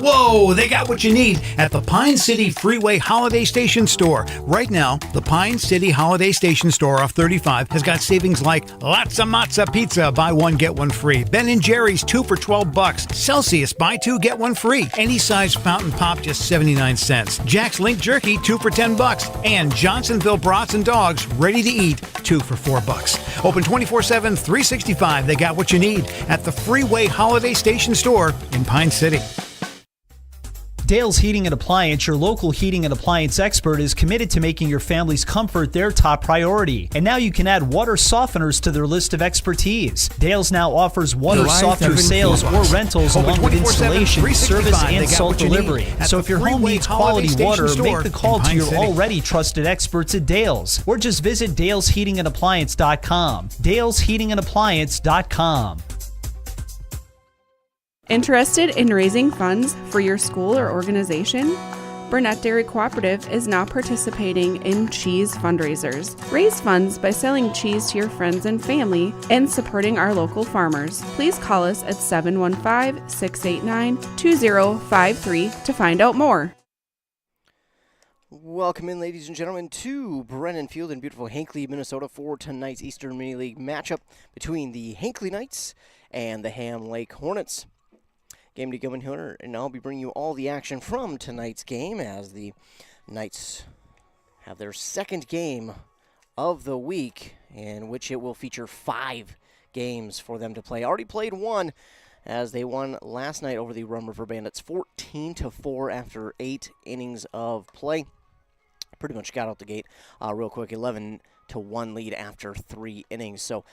Whoa, they got what you need at the Pine City Freeway Holiday Station Store. Right now, the Pine City Holiday Station Store off 35 has got savings like lots of matzo pizza, buy one, get one free. Ben & Jerry's 2 for $12. Celsius, buy 2, get 1 free. Any size fountain pop, just 79 cents. Jack's Link Jerky, 2 for $10. And Johnsonville Brats and Dogs, ready to eat, 2 for $4. Open 24/7, 365. They got what you need at the Freeway Holiday Station Store in Pine City. Dale's Heating and Appliance, your local heating and appliance expert, is committed to making your family's comfort their top priority. And now you can add water softeners to their list of expertise. Dale's now offers water softener sales or rentals along with installation, service, and salt delivery. So if your home needs quality water, make the call to your already trusted experts at Dale's, or just visit dalesheatingandappliance.com. dalesheatingandappliance.com. Interested in raising funds for your school or organization? Burnett Dairy Cooperative is now participating in cheese fundraisers. Raise funds by selling cheese to your friends and family and supporting our local farmers. Please call us at 715-689-2053 to find out more. Welcome in, ladies and gentlemen, to Brennan Field in beautiful Hinckley, Minnesota for tonight's Eastern Mini League matchup between the Hinckley Knights and the Ham Lake Hornets. Game to go in here, and I'll be bringing you all the action from tonight's game as the Knights have their second game of the week, in which it will feature 5 games for them to play. Already played one as they won last night over the Rum River Bandits 14-4 after 8 innings of play. Pretty much got out the gate real quick, 11-1 lead after 3 innings. So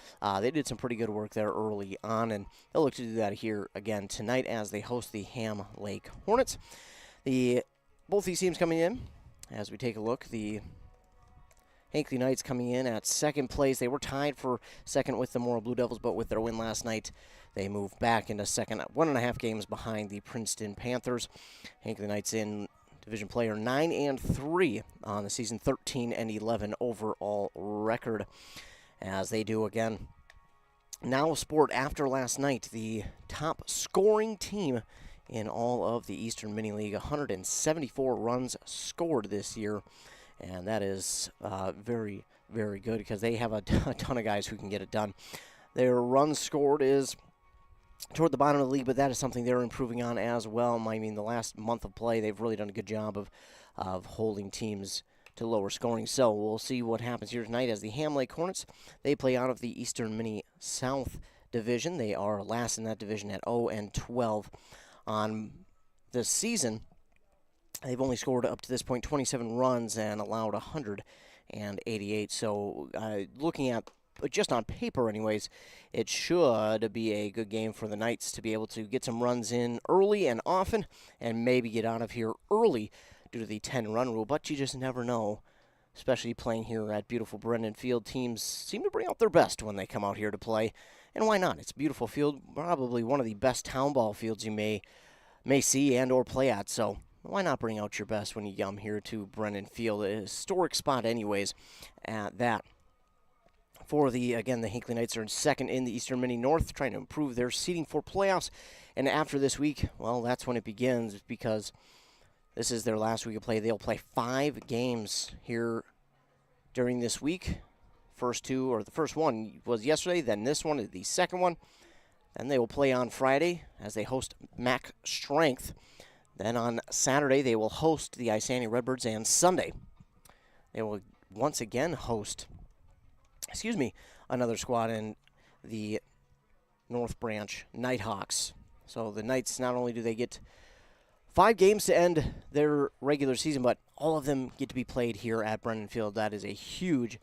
they did some pretty good work there early on, and they'll look to do that here again tonight as they host the Ham Lake Hornets. Both these teams coming in, as we take a look, the Hinckley Knights coming in at second place. They were tied for second with the Morrill Blue Devils, but with their win last night, they moved back into second, 1.5 games behind the Princeton Panthers. Hinckley Knights in division player 9-3 on the season, 13-11 overall record, as they do again. Now Sport, after last night, the top scoring team in all of the Eastern Mini League, 174 runs scored this year, and that is very, very good because they have a ton of guys who can get it done. Their runs scored is toward the bottom of the league, but that is something they're improving on as well. I mean, the last month of play, they've really done a good job of holding teams to lower scoring. So we'll see what happens here tonight as the Ham Lake Hornets, they play out of the Eastern Mini South Division. They are last in that division at 0-12 on this season. They've only scored up to this point 27 runs and allowed 188. So looking at just on paper anyways, it should be a good game for the Knights to be able to get some runs in early and often and maybe get out of here early due to the 10-run rule, but you just never know, especially playing here at beautiful Brennan Field. Teams seem to bring out their best when they come out here to play, and why not? It's a beautiful field, probably one of the best town ball fields you may see and or play at, so why not bring out your best when you come here to Brennan Field, a historic spot anyways at that. For the Hinckley Knights are in second in the Eastern Mini North, trying to improve their seeding for playoffs. And after this week, well, that's when it begins, because this is their last week of play. They'll play 5 games here during this week. The first one was yesterday, then this one is the second one. Then they will play on Friday as they host Mac Strength. Then on Saturday, they will host the Isani Redbirds, and Sunday they will once again host another squad in the North Branch Nighthawks. So the Knights, not only do they get 5 games to end their regular season, but all of them get to be played here at Brennan Field. That is a huge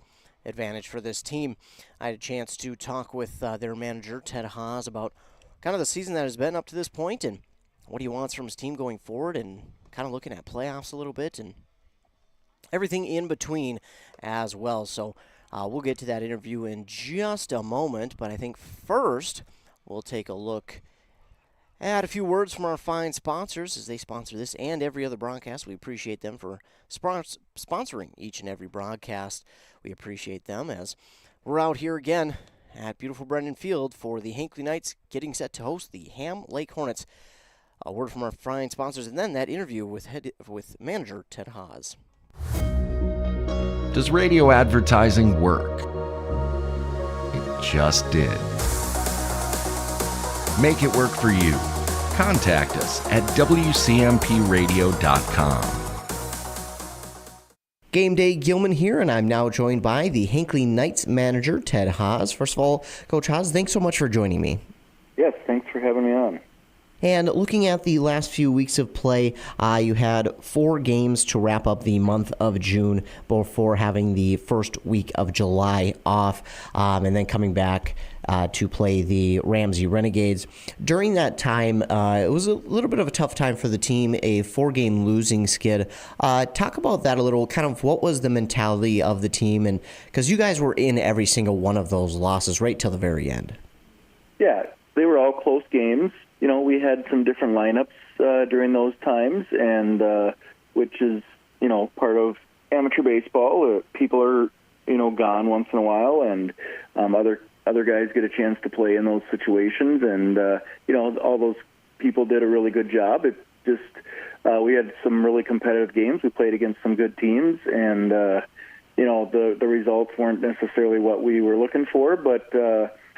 advantage for this team. I had a chance to talk with their manager, Ted Haas, about kind of the season that has been up to this point and what he wants from his team going forward, and kind of looking at playoffs a little bit and everything in between as well. So we'll get to that interview in just a moment, but I think first we'll take a look at a few words from our fine sponsors as they sponsor this and every other broadcast. We appreciate them for sponsoring each and every broadcast. We appreciate them as we're out here again at beautiful Brennan Field for the Hinckley Knights, getting set to host the Ham Lake Hornets. A word from our fine sponsors, and then that interview with manager Ted Haas. Does radio advertising work? It just did. Make it work for you. Contact us at wcmpradio.com. Game Day Gilman here, and I'm now joined by the Hinckley Knights manager, Ted Haas. First of all, Coach Haas, thanks so much for joining me. Yes, thanks for having me on. And looking at the last few weeks of play, you had 4 games to wrap up the month of June before having the first week of July off, and then coming back to play the Ramsey Renegades. During that time, it was a little bit of a tough time for the team, a 4-game losing skid. Talk about that a little, kind of what was the mentality of the team, and because you guys were in every single one of those losses right till the very end. Yeah, they were all close games. You know, we had some different lineups during those times, and which is, you know, part of amateur baseball. People are, you know, gone once in a while, and other guys get a chance to play in those situations, and you know, all those people did a really good job. It just we had some really competitive games. We played against some good teams, and you know, the results weren't necessarily what we were looking for, but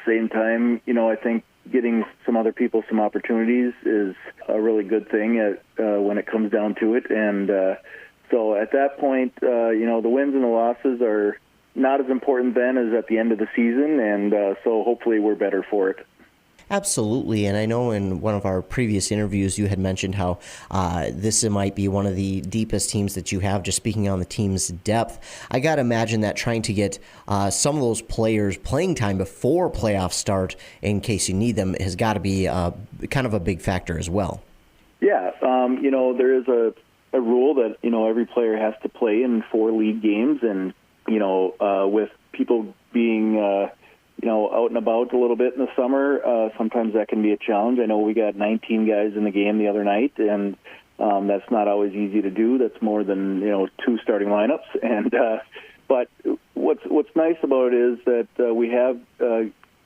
same time, you know, I think getting some other people some opportunities is a really good thing when it comes down to it. And so at that point, you know, the wins and the losses are not as important then as at the end of the season, and so hopefully we're better for it. Absolutely, and I know in one of our previous interviews you had mentioned how this might be one of the deepest teams that you have, just speaking on the team's depth. I got to imagine that trying to get some of those players playing time before playoffs start in case you need them has got to be kind of a big factor as well. Yeah, you know, there is a rule that, you know, every player has to play in 4 league games, and, you know, with people being you know, out and about a little bit in the summer, sometimes that can be a challenge. I know we got 19 guys in the game the other night, and that's not always easy to do. That's more than, you know, 2 starting lineups. And but what's nice about it is that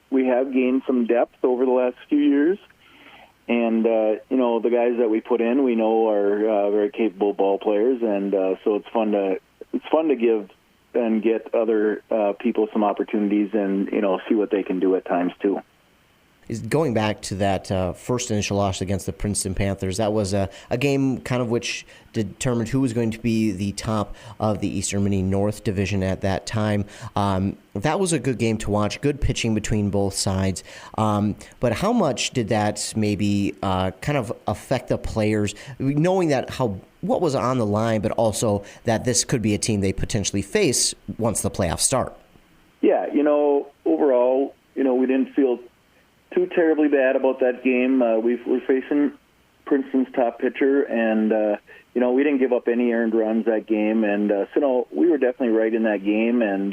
we have gained some depth over the last few years, and you know, the guys that we put in, we know are very capable ball players, and so it's fun to give and get other people some opportunities, and, you know, see what they can do at times too. Going back to that first initial loss against the Princeton Panthers, that was a game kind of which determined who was going to be the top of the Eastern Mini North Division at that time. That was a good game to watch, good pitching between both sides. But how much did that maybe kind of affect the players, knowing that what was on the line, but also that this could be a team they potentially face once the playoffs start? Yeah, you know, overall, you know, we didn't feel too terribly bad about that game. We're facing Princeton's top pitcher, and you know, we didn't give up any earned runs that game, and so no, we were definitely right in that game, and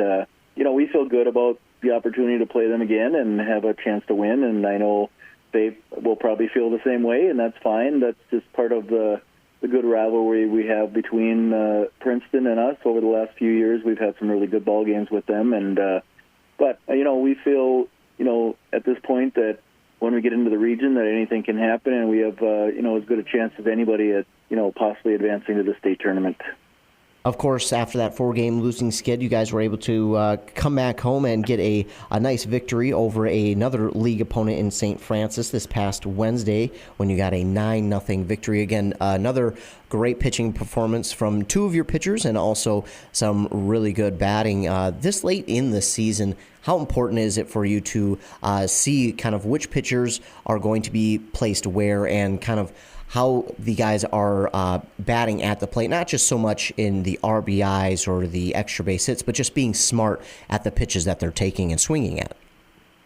you know, we feel good about the opportunity to play them again and have a chance to win, and I know they will probably feel the same way, and that's fine. That's just part of the good rivalry we have between Princeton and us over the last few years. We've had some really good ball games with them, and but you know, we feel, you know, at this point that when we get into the region that anything can happen, and we have, you know, as good a chance as anybody at, you know, possibly advancing to the state tournament. Of course, after that 4-game losing skid, you guys were able to come back home and get a nice victory over another league opponent in St. Francis this past Wednesday when you got a 9-0 victory. Again, another great pitching performance from 2 of your pitchers and also some really good batting. This late in the season, how important is it for you to see kind of which pitchers are going to be placed where and kind of how the guys are batting at the plate, not just so much in the RBIs or the extra base hits, but just being smart at the pitches that they're taking and swinging at?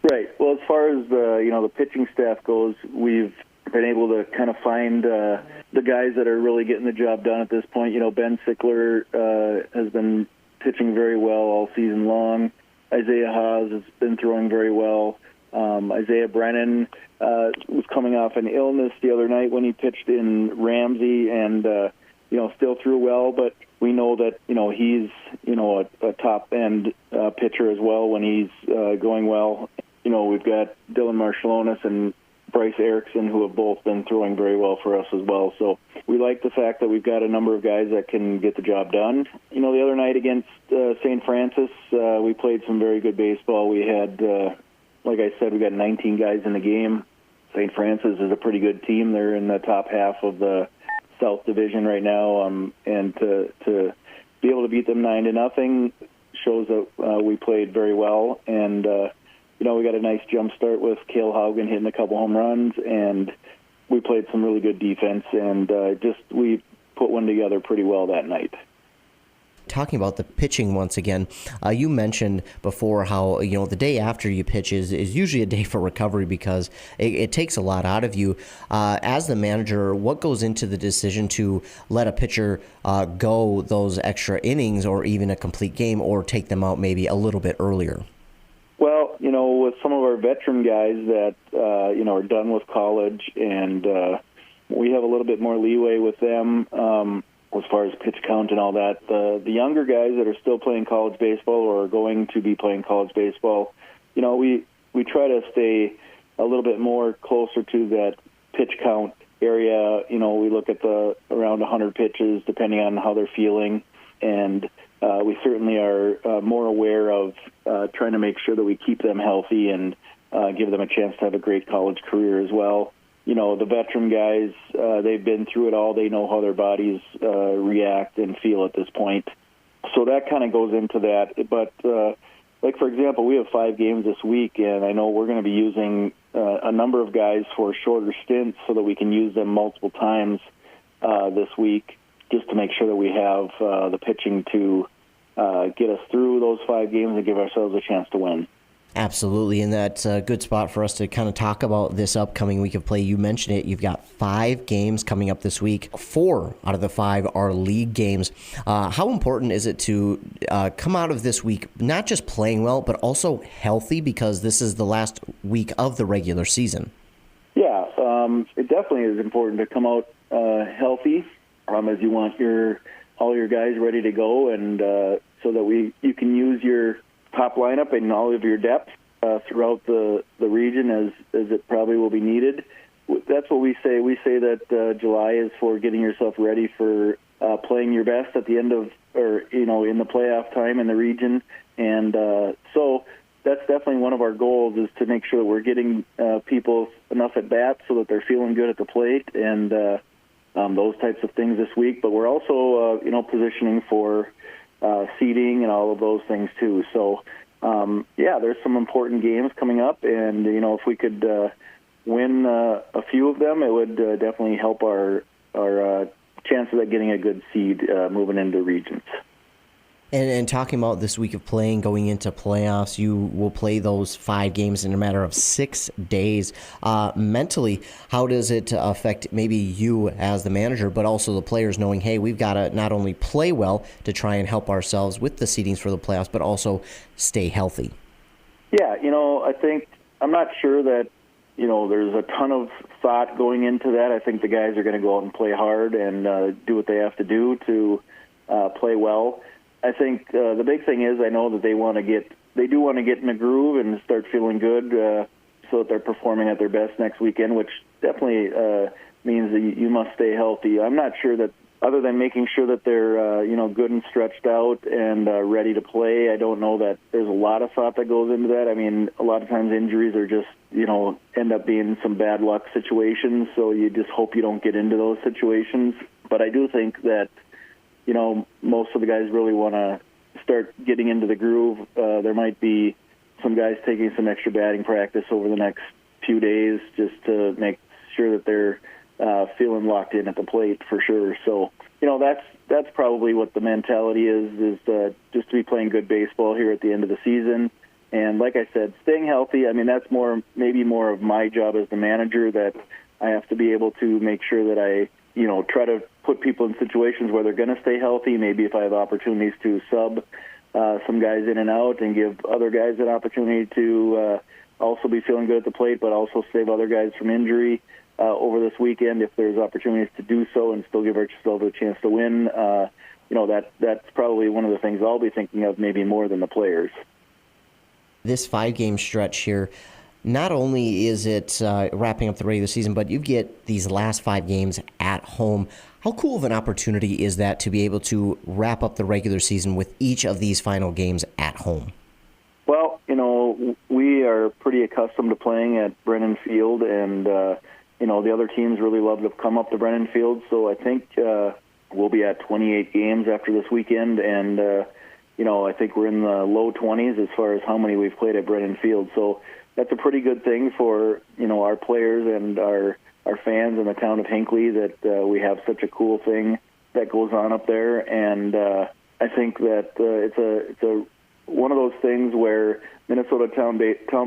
Right. Well, as far as you know, the pitching staff goes, we've been able to kind of find the guys that are really getting the job done at this point. You know, Ben Sickler has been pitching very well all season long. Isaiah Haas has been throwing very well. Isaiah Brennan was coming off an illness the other night when he pitched in Ramsey, and you know, still threw well. But we know that, you know, he's, you know, a top end pitcher as well when he's going well. You know, we've got Dylan Marshallonis and Bryce Erickson, who have both been throwing very well for us as well. So we like the fact that we've got a number of guys that can get the job done. You know, the other night against St. Francis, we played some very good baseball. We had, like I said, we got 19 guys in the game. St. Francis is a pretty good team. They're in the top half of the South Division right now, and to be able to beat them 9-0 shows that we played very well. And you know, we got a nice jump start with Cale Haugen hitting a couple home runs, and we played some really good defense, and we put one together pretty well that night. Talking about the pitching once again, you mentioned before how, you know, the day after you pitch is usually a day for recovery because it takes a lot out of you. As the manager, what goes into the decision to let a pitcher go those extra innings or even a complete game, or take them out maybe a little bit earlier? Well, you know, with some of our veteran guys that, you know, are done with college, and we have a little bit more leeway with them as far as pitch count and all that. The younger guys that are still playing college baseball or are going to be playing college baseball, you know, we try to stay a little bit more closer to that pitch count area. You know, we look at the around 100 pitches depending on how they're feeling, and we certainly are more aware of trying to make sure that we keep them healthy and give them a chance to have a great college career as well. You know, the veteran guys, they've been through it all. They know how their bodies react and feel at this point. So that kind of goes into that. But, like, for example, we have 5 games this week, and I know we're going to be using a number of guys for shorter stints so that we can use them multiple times this week, just to make sure that we have the pitching to get us through those 5 games and give ourselves a chance to win. Absolutely, and that's a good spot for us to kind of talk about this upcoming week of play. You mentioned it. You've got 5 games coming up this week. 4 out of the 5 are league games. How important is it to come out of this week not just playing well, but also healthy, because this is the last week of the regular season? Yeah, it definitely is important to come out healthy, as you want all your guys ready to go, and so that you can use your top lineup and all of your depth throughout the region as it probably will be needed. That's what we say. We say that July is for getting yourself ready for playing your best at the end of, or, you know, in the playoff time in the region. And so that's definitely one of our goals, is to make sure that we're getting people enough at bats so that they're feeling good at the plate, and those types of things this week. But we're also, you know, positioning for seeding and all of those things too. So, yeah, there's some important games coming up, and, you know, if we could win a few of them, it would definitely help our chances at getting a good seed moving into regions. And talking about this week of playing, going into playoffs, you will play those 5 games in a matter of 6 days. Mentally, how does it affect maybe you as the manager, but also the players, knowing, hey, we've got to not only play well to try and help ourselves with the seedings for the playoffs, but also stay healthy? Yeah, you know, I'm not sure that, you know, there's a ton of thought going into that. I think the guys are going to go out and play hard and do what they have to do to play well. I think the big thing is, I know that they do want to get in a groove and start feeling good so that they're performing at their best next weekend, which definitely means that you must stay healthy. I'm not sure that, other than making sure that they're you know, good and stretched out and ready to play, I don't know that there's a lot of thought that goes into that. I mean, a lot of times injuries are just, you know, end up being some bad luck situations, so you just hope you don't get into those situations. But I do think that, you know, most of the guys really want to start getting into the groove. There might be some guys taking some extra batting practice over the next few days just to make sure that they're feeling locked in at the plate for sure. So, you know, that's probably what the mentality is just to be playing good baseball here at the end of the season. And like I said, staying healthy, I mean, that's maybe more of my job as the manager, that I have to be able to make sure that I, you know, try to put people in situations where they're going to stay healthy. Maybe if I have opportunities to sub some guys in and out and give other guys an opportunity to also be feeling good at the plate, but also save other guys from injury over this weekend if there's opportunities to do so and still give ourselves a chance to win. You know, that's probably one of the things I'll be thinking of, maybe more than the players. This 5-game stretch here, not only is it wrapping up the regular season, but you get these last 5 games at home. How cool of an opportunity is that to be able to wrap up the regular season with each of these final games at home? Well, we are pretty accustomed to playing at Brennan Field, and, the other teams really love to come up to Brennan Field, so I think we'll be at 28 games after this weekend, and, I think we're in the low 20s as far as how many we've played at Brennan Field, so that's a pretty good thing for, our players and our fans in the town of Hinckley that we have such a cool thing that goes on up there, and I think that it's a one of those things where Minnesota town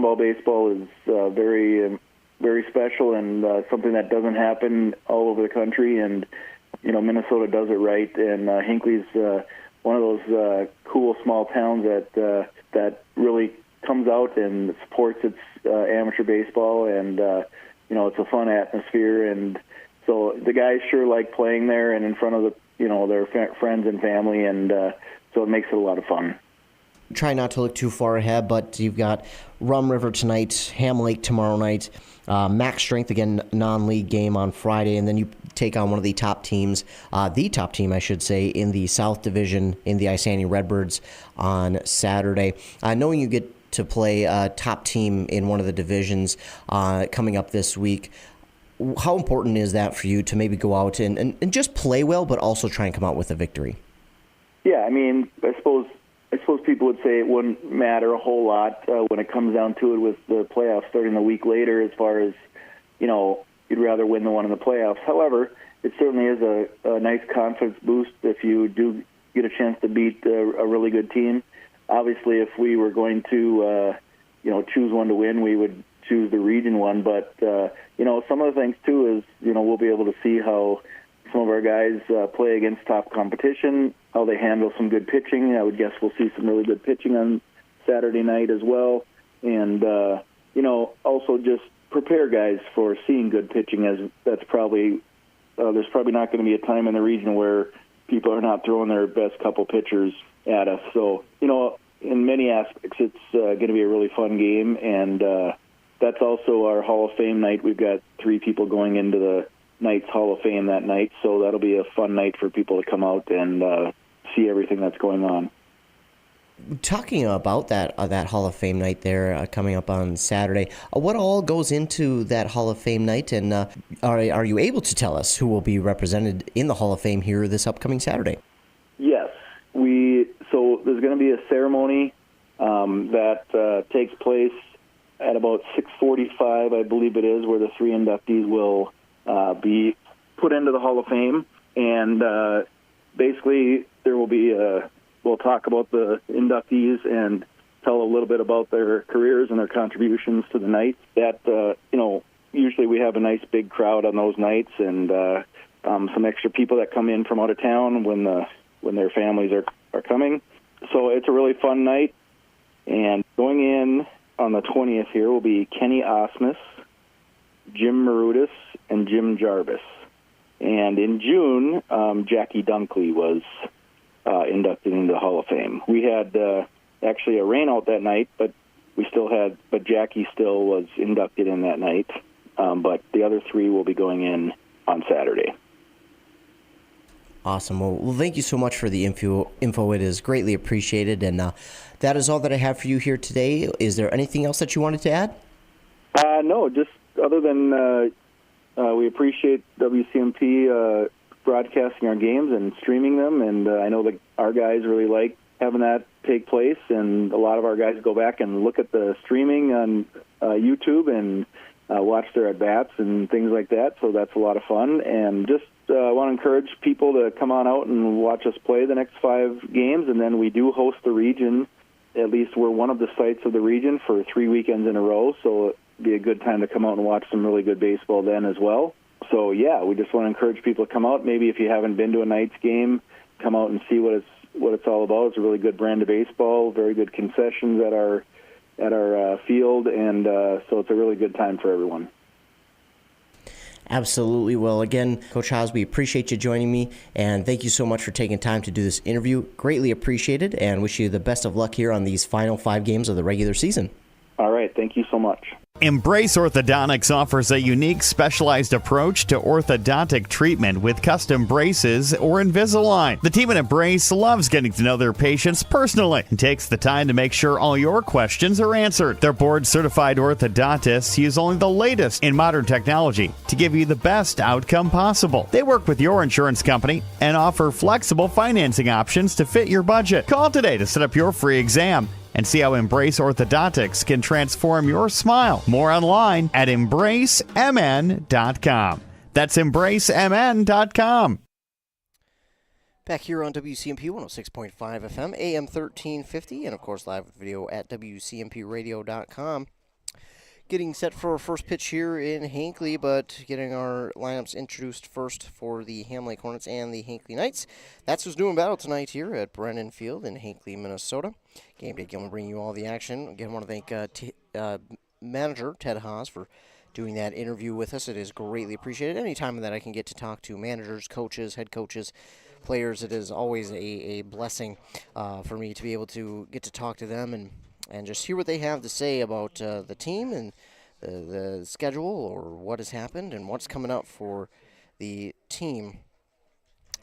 ball baseball is very very special and something that doesn't happen all over the country, and Minnesota does it right, and Hinckley's one of those cool small towns that really comes out and supports its amateur baseball, and it's a fun atmosphere, and so the guys sure like playing there and in front of their friends and family, and so it makes it a lot of fun. Try not to look too far ahead, but you've got Rum River tonight, Ham Lake tomorrow night, Max Strength, again, non-league game on Friday, and then you take on one of the top teams, the top team, I should say, in the South Division in the Isani Redbirds on Saturday. Knowing you get to play a top team in one of the divisions coming up this week, how important is that for you to maybe go out and just play well, but also try and come out with a victory? Yeah, I suppose people would say it wouldn't matter a whole lot when it comes down to it with the playoffs starting a week later, as far as, you'd rather win the one in the playoffs. However, it certainly is a nice confidence boost if you do get a chance to beat a really good team. Obviously, if we were going to, choose one to win, we would choose the region one. But, some of the things, too, is, we'll be able to see how some of our guys play against top competition, how they handle some good pitching. I would guess we'll see some really good pitching on Saturday night as well. And, also just prepare guys for seeing good pitching, as that's probably there's probably not going to be a time in the region where people are not throwing their best couple pitchers at us. So, in many aspects, it's going to be a really fun game. And that's also our Hall of Fame night. We've got 3 people going into the Knights Hall of Fame that night, so that'll be a fun night for people to come out and see everything that's going on. Talking about that Hall of Fame night there coming up on Saturday, what all goes into that Hall of Fame night, and are you able to tell us who will be represented in the Hall of Fame here this upcoming Saturday? Yes, so there's going to be a ceremony that takes place at about 6:45, I believe it is, where the 3 inductees will be put into the Hall of Fame, and basically there will be we'll talk about the inductees and tell a little bit about their careers and their contributions to the Knights. That usually we have a nice big crowd on those nights, and some extra people that come in from out of town when their families are coming. So it's a really fun night. And going in on the 20th here will be Kenny Osmus, Jim Marudis, and Jim Jarvis. And in June, Jackie Dunkley was inducted into the Hall of Fame. We had actually a rainout that night, but Jackie still was inducted in that night. But the other 3 will be going in on Saturday. Awesome. Well, thank you so much for the info. It is greatly appreciated. And that is all that I have for you here today. Is there anything else that you wanted to add? No, just other than we appreciate WCMP broadcasting our games and streaming them, and I know that our guys really like having that take place, and a lot of our guys go back and look at the streaming on YouTube and watch their at-bats and things like that, so that's a lot of fun. And just want to encourage people to come on out and watch us play the next 5 games, and then we do host the region. At least we're one of the sites of the region for 3 weekends in a row, so it'd be a good time to come out and watch some really good baseball then as well. So, yeah, we just want to encourage people to come out. Maybe if you haven't been to a Knights game, come out and see what it's all about. It's a really good brand of baseball, very good concessions at our field, and so it's a really good time for everyone. Absolutely. Well, again, Coach Haas, we appreciate you joining me, and thank you so much for taking time to do this interview. Greatly appreciated, and wish you the best of luck here on these final 5 games of the regular season. All right. Thank you so much. Embrace Orthodontics offers a unique, specialized approach to orthodontic treatment with custom braces or Invisalign. The team at Embrace loves getting to know their patients personally and takes the time to make sure all your questions are answered. Their board-certified orthodontists use only the latest in modern technology to give you the best outcome possible. They work with your insurance company and offer flexible financing options to fit your budget. Call today to set up your free exam and see how Embrace Orthodontics can transform your smile. More online at embracemn.com. That's embracemn.com. Back here on WCMP 106.5 FM, AM 1350, and of course live with video at WCMPradio.com. Getting set for our first pitch here in Hinckley, but getting our lineups introduced first for the Ham Lake Hornets and the Hinckley Knights. That's who's doing battle tonight here at Brennan Field in Hinckley, Minnesota. Game day Gilman bringing you all the action. Again, I want to thank manager Ted Haas for doing that interview with us. It is greatly appreciated. Any time that I can get to talk to managers, coaches, head coaches, players, it is always a blessing for me to be able to get to talk to them and just hear what they have to say about the team and the schedule or what has happened and what's coming up for the team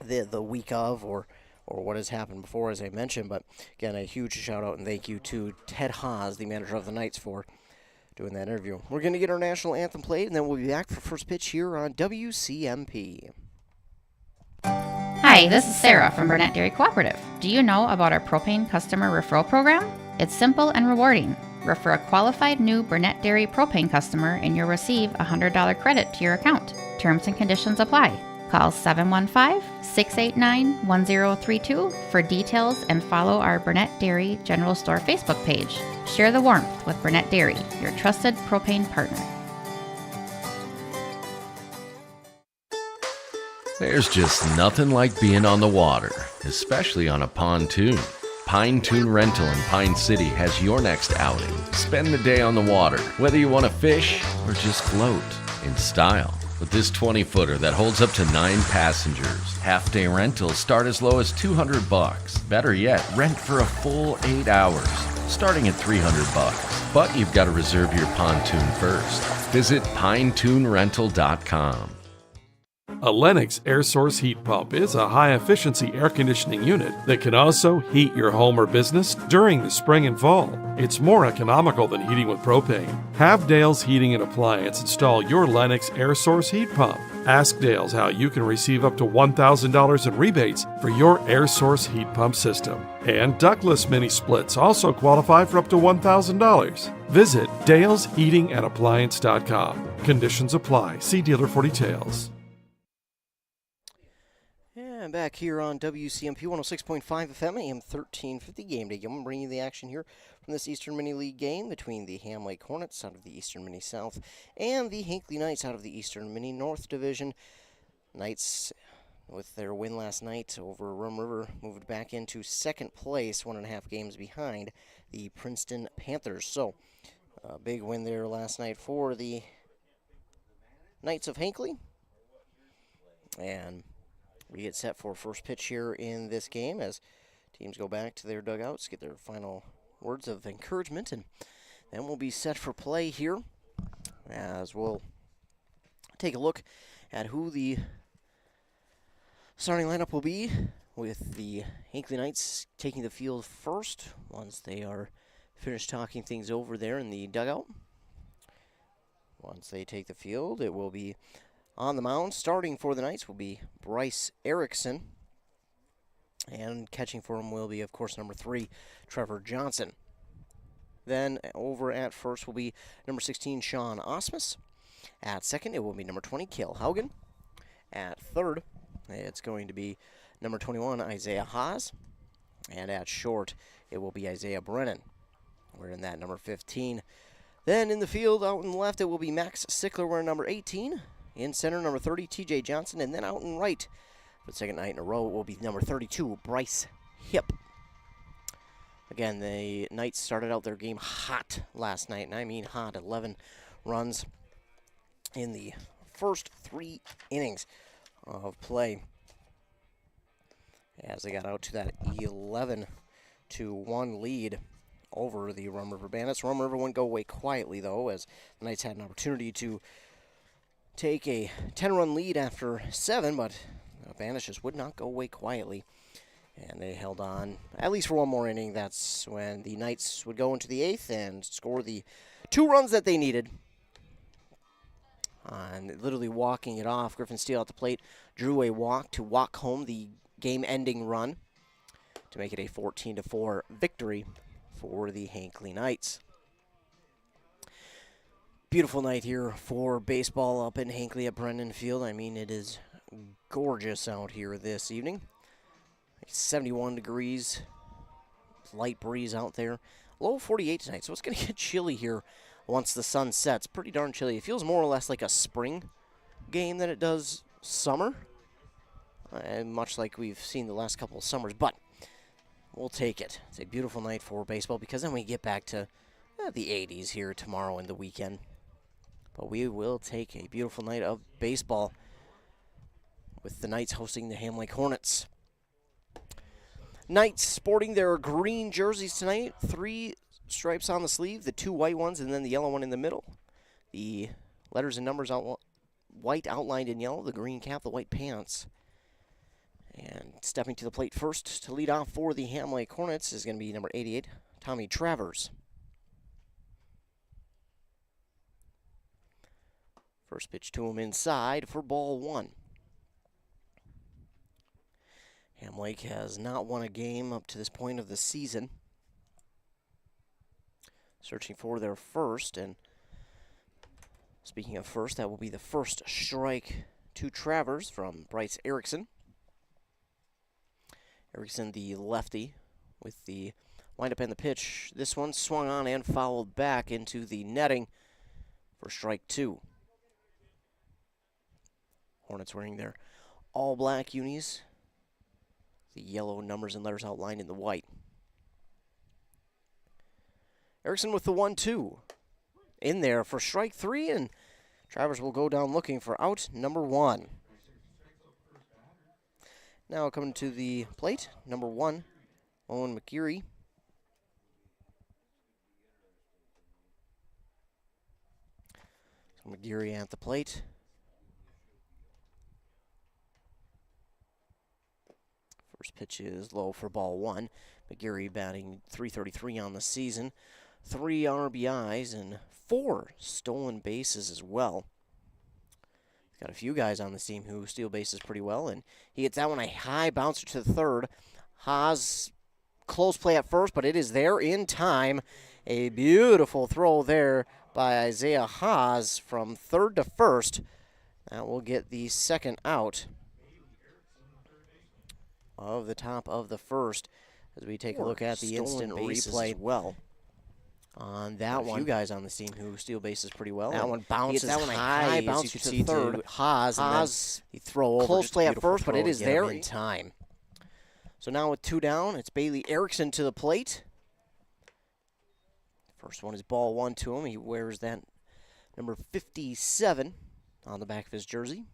the week of or what has happened before, as I mentioned. But again, a huge shout out and thank you to Ted Haas, the manager of the Knights, for doing that interview. We're going to get our national anthem played, and then we'll be back for first pitch here on WCMP. Hi, this is Sarah from Burnett Dairy Cooperative. Do you know about our propane customer referral program? It's simple and rewarding. Refer a qualified new Burnett Dairy propane customer and you'll receive a $100 credit to your account. Terms and conditions apply. Call 715-689-1032 for details and follow our Burnett Dairy General Store Facebook page. Share the warmth with Burnett Dairy, your trusted propane partner. There's just nothing like being on the water, especially on a pontoon. Pine Toon Rental in Pine City has your next outing. Spend the day on the water, whether you want to fish or just float in style. With this 20-footer that holds up to 9 passengers, half-day rentals start as low as $200. Better yet, rent for a full 8 hours, starting at $300. But you've got to reserve your pontoon first. Visit pinetoonrental.com. A Lennox air source heat pump is a high-efficiency air conditioning unit that can also heat your home or business during the spring and fall. It's more economical than heating with propane. Have Dale's Heating and Appliance install your Lennox air source heat pump. Ask Dale's how you can receive up to $1,000 in rebates for your air source heat pump system. And ductless mini splits also qualify for up to $1,000. Visit dalesheatingandappliance.com. Conditions apply. See dealer for details. And back here on WCMP 106.5 FM, AM 1350 Game Day. I'm going to bring you the action here from this Eastern Mini League game between the Ham Lake Hornets out of the Eastern Mini South and the Hinckley Knights out of the Eastern Mini North Division. Knights, with their win last night over Rum River, moved back into second place, 1.5 games behind the Princeton Panthers. So, a big win there last night for the Knights of Hinckley. And we get set for first pitch here in this game as teams go back to their dugouts, get their final words of encouragement, and then we'll be set for play here as we'll take a look at who the starting lineup will be, with the Hinckley Knights taking the field first once they are finished talking things over there in the dugout. Once they take the field, it will be on the mound. Starting for the Knights will be Bryce Erickson. And catching for him will be, of course, number 3, Trevor Johnson. Then over at first will be number 16, Sean Osmus. At second, it will be number 20, Cale Haugen. At third, it's going to be number 21, Isaiah Haas. And at short, it will be Isaiah Brennan. We're in that number 15. Then in the field, out in the left, it will be Max Sickler. We're in number 18. In center, number 30, TJ Johnson. And then out in right, for the second night in a row, it will be number 32, Bryce Hip. Again, the Knights started out their game hot last night, and I mean hot. 11 runs in the first 3 innings of play, as they got out to that 11-1 lead over the Rum River Bandits. Rum River wouldn't go away quietly, though, as the Knights had an opportunity to take a 10-run lead after 7, but the Bandits just would not go away quietly. And they held on at least for one more inning. That's when the Knights would go into the 8th and score the 2 runs that they needed. And literally walking it off, Griffin Steele at the plate drew a walk to walk home the game-ending run to make it a 14-4 victory for the Hinckley Knights. Beautiful night here for baseball up in Hinckley at Brennan Field. I mean, it is gorgeous out here this evening. It's 71 degrees, light breeze out there. Low 48 tonight, so it's going to get chilly here once the sun sets. Pretty darn chilly. It feels more or less like a spring game than it does summer, much like we've seen the last couple of summers, but we'll take it. It's a beautiful night for baseball because then we get back to the 80s here tomorrow and the weekend. But we will take a beautiful night of baseball with the Knights hosting the Ham Lake Hornets. Knights sporting their green jerseys tonight. 3 stripes on the sleeve, the 2 white ones, and then the yellow one in the middle. The letters and numbers white outlined in yellow, the green cap, the white pants. And stepping to the plate first to lead off for the Ham Lake Hornets is going to be number 88, Tommy Travers. First pitch to him inside for ball 1. Ham Lake has not won a game up to this point of the season. Searching for their first, and speaking of first, that will be the first strike to Travers from Bryce Erickson. Erickson, the lefty, with the windup and the pitch. This one swung on and fouled back into the netting for strike 2. Hornets wearing their all-black unis. The yellow numbers and letters outlined in the white. Erickson with the 1-2. In there for strike 3, and Travers will go down looking for out number 1. Now coming to the plate, number 1, Owen McGeary. So McGeary at the plate. First pitch is low for ball 1. McGeary batting .333 on the season. 3 RBIs and 4 stolen bases as well. He's got a few guys on this team who steal bases pretty well, and he gets that one a high bouncer to the third. Haas, close play at first, but it is there in time. A beautiful throw there by Isaiah Haas from third to first. That will get the second out of the top of the first as we take a look at the instant replay as well. On that one, a few guys on the team who steal bases pretty well. That one bounces that one high, bounce to the third. Haas, he throw over. Close play at first, but it is there in time. So now with 2 down, it's Bailey Erickson to the plate. First one is ball 1 to him. He wears that number 57 on the back of his jersey.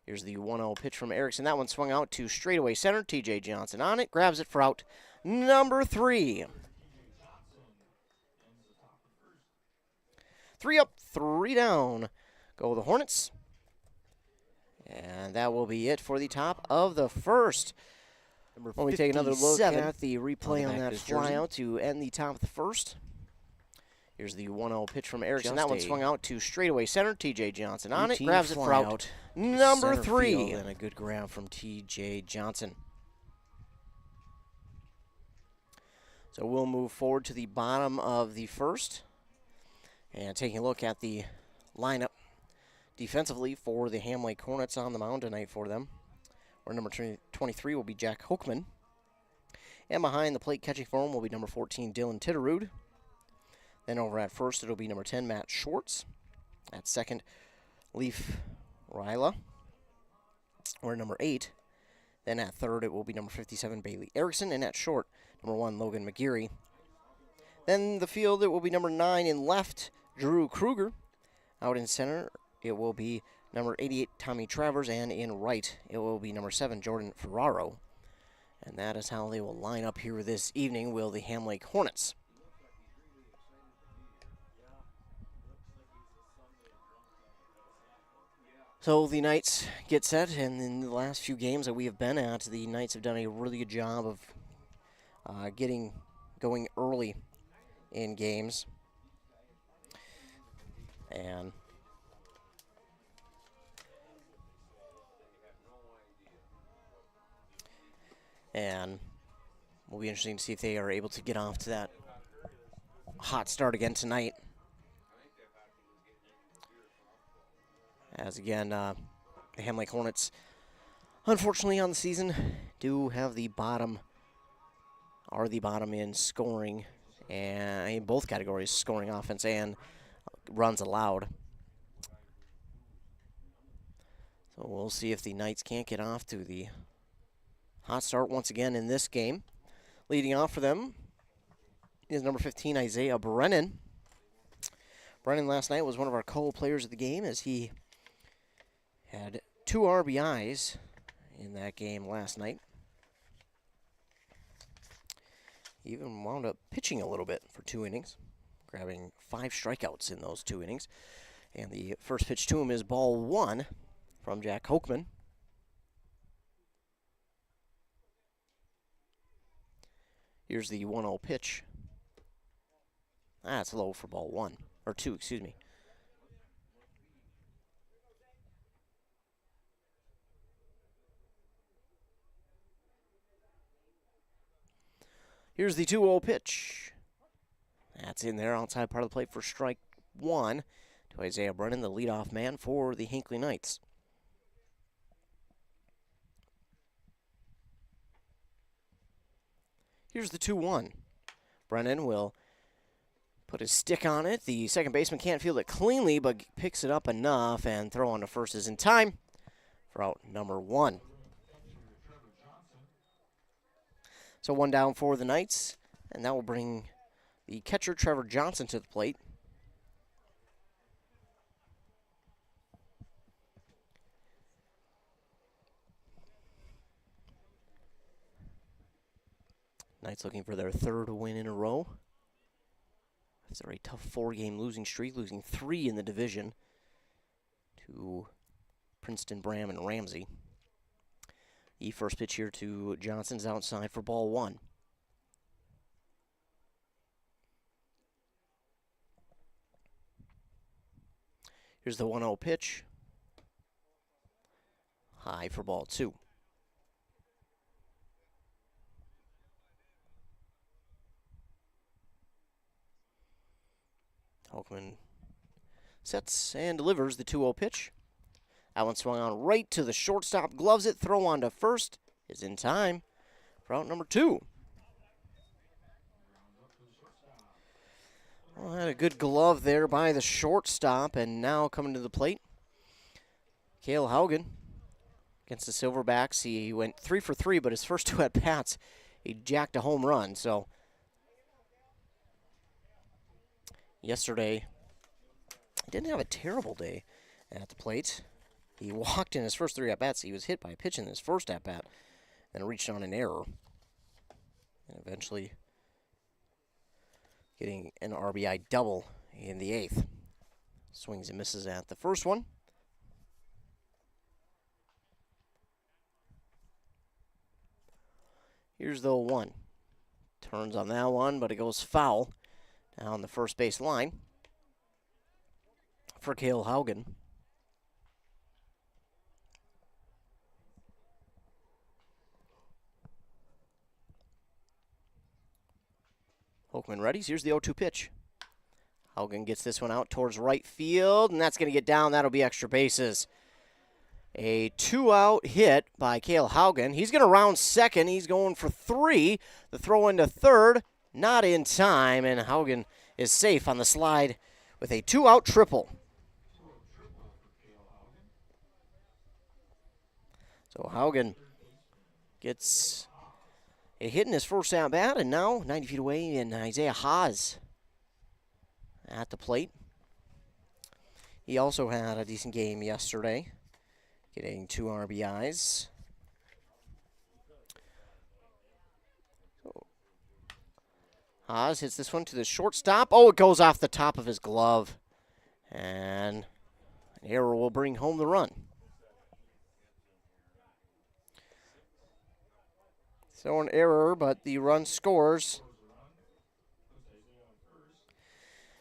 Here's the 1-0 pitch from Erickson. That one swung out to straightaway center. T.J. Johnson on it, grabs it for out number 3. 3 up, 3 down. Go the Hornets. And that will be it for the top of the first. When we take another look at the replay on that flyout to end the top of the first. Here's the 1-0 pitch from Erickson. That one swung out to straightaway center. T.J. Johnson on it, grabs it for out number 3. And a good grab from T.J. Johnson. So we'll move forward to the bottom of the first. And taking a look at the lineup defensively for the Ham Lake Hornets on the mound tonight for them. Where number 23 will be Jack Hoekman. And behind the plate catching for him will be number 14, Dylan Titterud. Then over at first, it'll be number 10, Matt Schwartz. At second, Leaf Ryla. Or number 8. Then at third, it will be number 57, Bailey Erickson. And at short, number 1, Logan McGeary. Then the field, it will be number 9 in left, Drew Kruger. Out in center, it will be number 88, Tommy Travers. And in right, it will be number 7, Jordan Ferraro. And that is how they will line up here this evening, will the Ham Lake Hornets. So the Knights get set, and in the last few games that we have been at, the Knights have done a really good job of going early in games. And will be interesting to see if they are able to get off to that hot start again tonight. As again, the Ham Lake Hornets, unfortunately on the season, do have the bottom in scoring, and in both categories, scoring offense and runs allowed. So we'll see if the Knights can't get off to the hot start once again in this game. Leading off for them is number 15, Isaiah Brennan. Brennan last night was one of our co-players of the game as he had 2 RBIs in that game last night. He even wound up pitching a little bit for 2 innings, grabbing 5 strikeouts in those 2 innings. And the first pitch to him is ball 1 from Jack Hochman. Here's the 1-0 pitch. That's low for ball 1, or 2, excuse me. Here's the 2-0 pitch. That's in there, outside part of the plate for strike 1 to Isaiah Brennan, the leadoff man for the Hinckley Knights. Here's the 2-1. Brennan will put his stick on it. The second baseman can't field it cleanly, but picks it up enough, and throw on to first is in time for out number 1. So 1 down for the Knights, and that will bring the catcher Trevor Johnson to the plate. Knights looking for their 3rd win in a row. After a tough 4-game losing streak, losing 3 in the division to Princeton, Bram, and Ramsey. The first pitch here to Johnson's outside for ball 1. Here's the 1-0 pitch. High for ball 2. Hochman sets and delivers the 2-0 pitch. That one swung on right to the shortstop, gloves it, throw on to first is in time for out number 2. Well, had a good glove there by the shortstop, and now coming to the plate, Cale Haugen against the Silverbacks. He went 3 for 3, but his first 2 at-bats, he jacked a home run. So yesterday, he didn't have a terrible day at the plate. He walked in his first 3 at-bats. He was hit by a pitch in his first at-bat, then reached on an error, and eventually getting an RBI double in the 8th. Swings and misses at the first one. Here's the 1. Turns on that one, but it goes foul down the first base line for Cale Haugen. Hochman ready. Here's the 0-2 pitch. Haugen gets this one out towards right field, and that's going to get down. That'll be extra bases. A 2-out hit by Cale Haugen. He's going to round second. He's going for 3. The throw into third, not in time, and Haugen is safe on the slide with a 2-out triple. So Haugen gets a hit in his first at-bat, and now 90 feet away in Isaiah Haas at the plate. He also had a decent game yesterday, getting 2 RBIs. Haas hits this one to the shortstop. Oh, it goes off the top of his glove. And an error will bring home the run. So an error, but the run scores.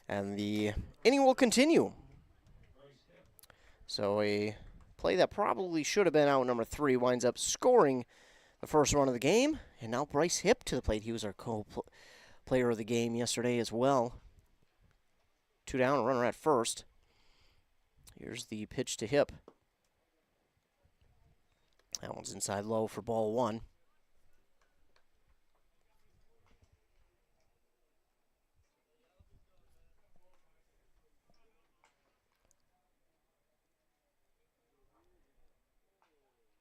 And the inning will continue. So a play that probably should have been out number 3 winds up scoring the first run of the game. And now Bryce Hipp to the plate. He was our co-player of the game yesterday as well. 2 down, a runner at first. Here's the pitch to Hipp. That one's inside low for ball 1.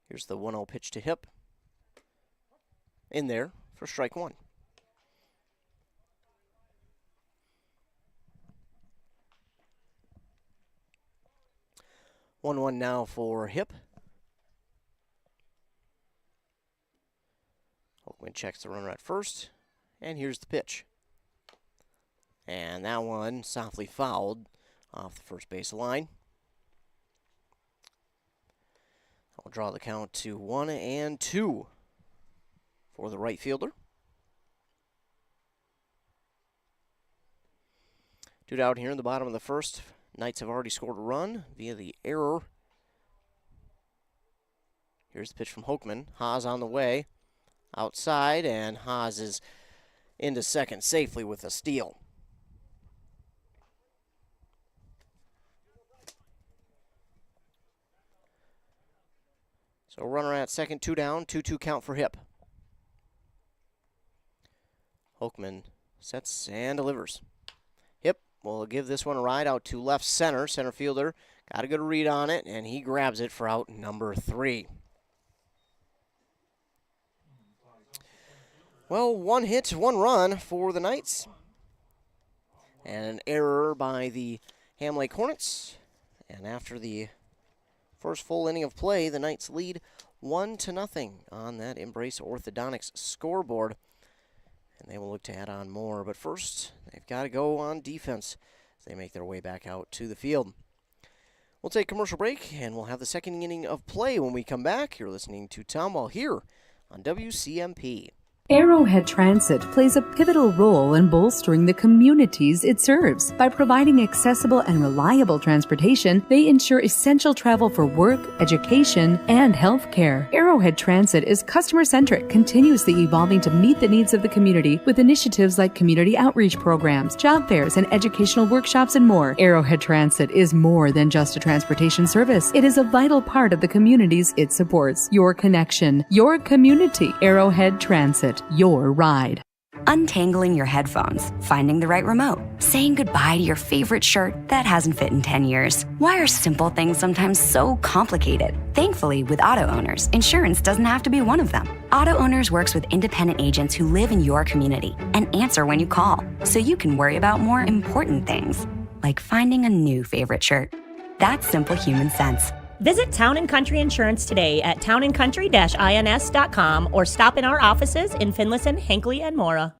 Here's the 1-0 pitch to Hipp. In there for strike 1. One now for Hipp. Oakman checks the runner at first. And here's the pitch. And that one softly fouled off the first base line. I'll draw the count to 1-2 for the right fielder. 2 down here in the bottom of the first. Knights have already scored a run via the error. Here's the pitch from Hoekman. Haas on the way. Outside, and Haas is into second safely with a steal. So runner at second, 2 down, 2-2 count for Hipp. Hoekman sets and delivers. Hipp will give this one a ride out to left center. Center fielder got a good read on it, and he grabs it for out number 3. Well, 1 hit, 1 run for the Knights. And an error by the Ham Lake Hornets. And after the first full inning of play, the Knights lead 1-0 on that Embrace Orthodontics scoreboard. And they will look to add on more. But first, they've got to go on defense as they make their way back out to the field. We'll take a commercial break, and we'll have the second inning of play when we come back. You're listening to Tom Ball here on WCMP. Arrowhead Transit plays a pivotal role in bolstering the communities it serves. By providing accessible and reliable transportation, they ensure essential travel for work, education, and healthcare. Arrowhead Transit is customer-centric, continuously evolving to meet the needs of the community with initiatives like community outreach programs, job fairs, and educational workshops and more. Arrowhead Transit is more than just a transportation service. It is a vital part of the communities it supports. Your connection, your community. Arrowhead Transit. Your ride. Untangling your headphones, finding the right remote, saying goodbye to your favorite shirt that hasn't fit in 10 years. Why are simple things sometimes so complicated? Thankfully, with Auto Owners, insurance doesn't have to be one of them. Auto Owners works with independent agents who live in your community and answer when you call, so you can worry about more important things, like finding a new favorite shirt. That's simple human sense. Visit Town & Country Insurance today at townandcountry-ins.com or stop in our offices in Finlayson, Hinckley, and Mora.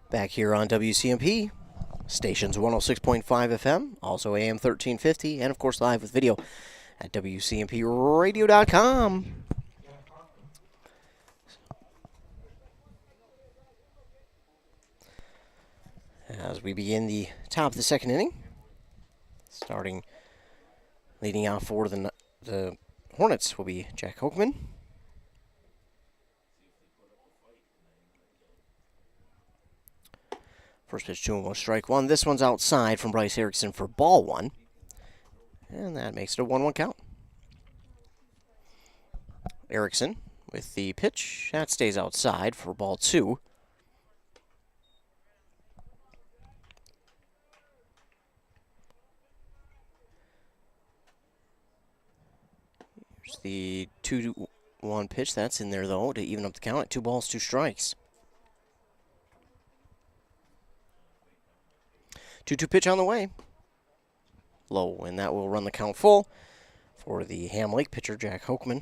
Back here on WCMP, stations 106.5 FM, also AM 1350, and of course live with video at WCMPradio.com. As we begin the top of the second inning, leading off for the Hornets will be Jack Hoekman. First pitch 2-1, strike 1. This one's outside from Bryce Erickson for ball 1. And that makes it a 1-1 count. Erickson with the pitch. That stays outside for ball 2. The 2-1 pitch, that's in there, though, to even up the count at 2 balls, 2 strikes. 2-2 pitch on the way. Low, and that will run the count full for the Ham Lake pitcher, Jack Hoekman.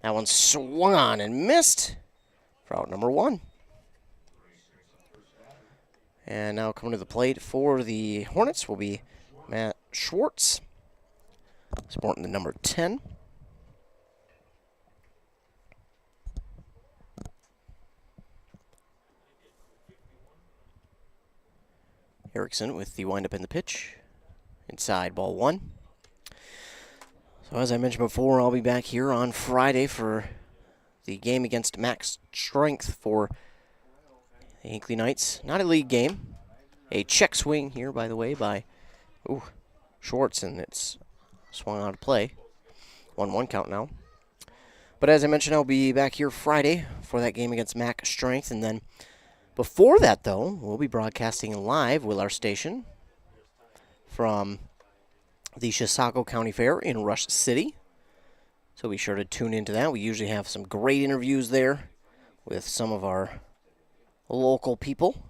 That one swung on and missed for out number 1. And now coming to the plate for the Hornets will be Matt Schwartz, sporting the number 10. Erickson with the windup in the pitch. Inside, ball 1. So as I mentioned before, I'll be back here on Friday for the game against Max Strength for the Hinckley Knights. Not a league game. A check swing here, by the way, by Schwartz, and it's swung out of play. 1-1 count now. But as I mentioned, I'll be back here Friday for that game against Max Strength, and then before that, though, we'll be broadcasting live with our station from the Chisago County Fair in Rush City. So be sure to tune into that. We usually have some great interviews there with some of our local people.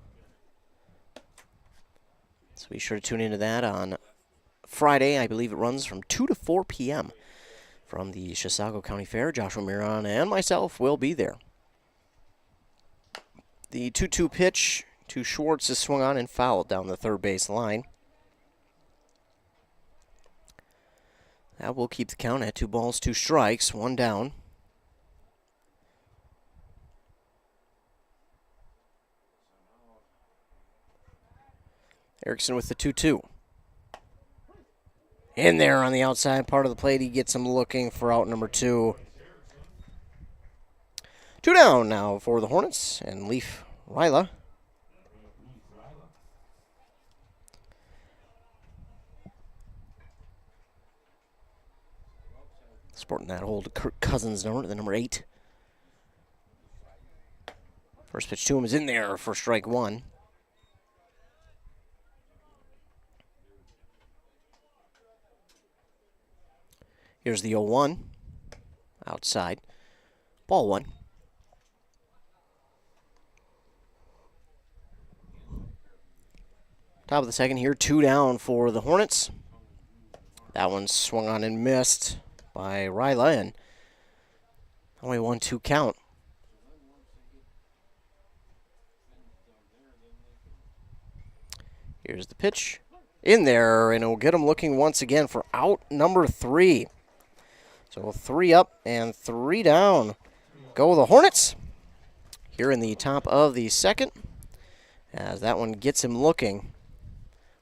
So be sure to tune into that on Friday. I believe it runs from 2 to 4 p.m. from the Chisago County Fair. Joshua Miron and myself will be there. The 2-2 pitch to Schwartz is swung on and fouled down the third base line. That will keep the count at 2 balls, 2 strikes, 1 down. Erickson with the 2-2. In there on the outside part of the plate, he gets him looking for out number 2. 2 down now for the Hornets and Leaf Ryla. Sporting that old Kirk Cousins number, the number 8. First pitch to him is in there for strike 1. Here's the 0-1. Outside. Ball 1. Top of the second here, 2 down for the Hornets. That one swung on and missed by Ryla, and only 1-2 count. Here's the pitch. In there, and it'll get him looking once again for out number 3. So 3 up and 3 down. Go the Hornets here in the top of the second, as that one gets him looking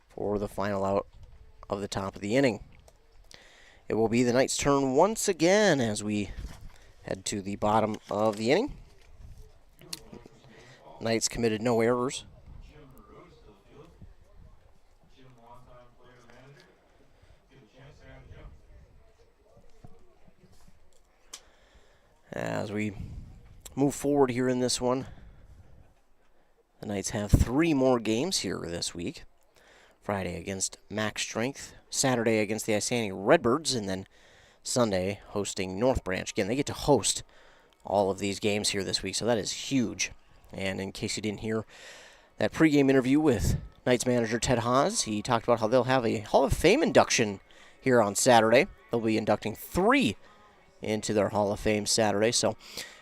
for the final out of the top of the inning. It will be the Knights' turn once again as we head to the bottom of the inning. Knights committed no errors. As we move forward here in this one, the Knights have 3 more games here this week. Friday against Max Strength, Saturday against the Isani Redbirds, and then Sunday hosting North Branch. Again, they get to host all of these games here this week, so that is huge. And in case you didn't hear that pregame interview with Knights manager Ted Haas, he talked about how they'll have a Hall of Fame induction here on Saturday. They'll be inducting 3 into their Hall of Fame Saturday, so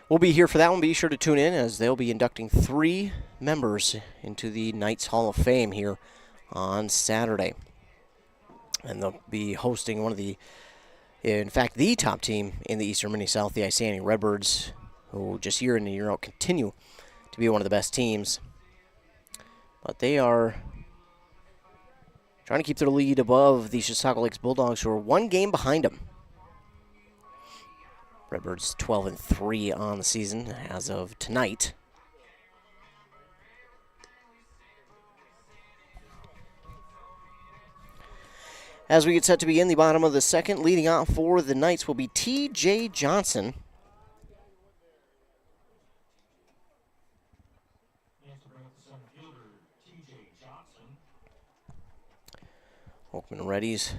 we'll be here for that one. Be sure to tune in as they'll be inducting 3 members into the Knights Hall of Fame here on Saturday. And they'll be hosting one of the, in fact, the top team in the Eastern Mini-South, the Isani Redbirds, who just year in and year out continue to be one of the best teams. But they are trying to keep their lead above the Chisago Lakes Bulldogs, who are 1 game behind them. Redbirds 12-3 on the season as of tonight. As we get set to begin the bottom of the second, leading off for the Knights will be T.J. Johnson. Oakman Reddy's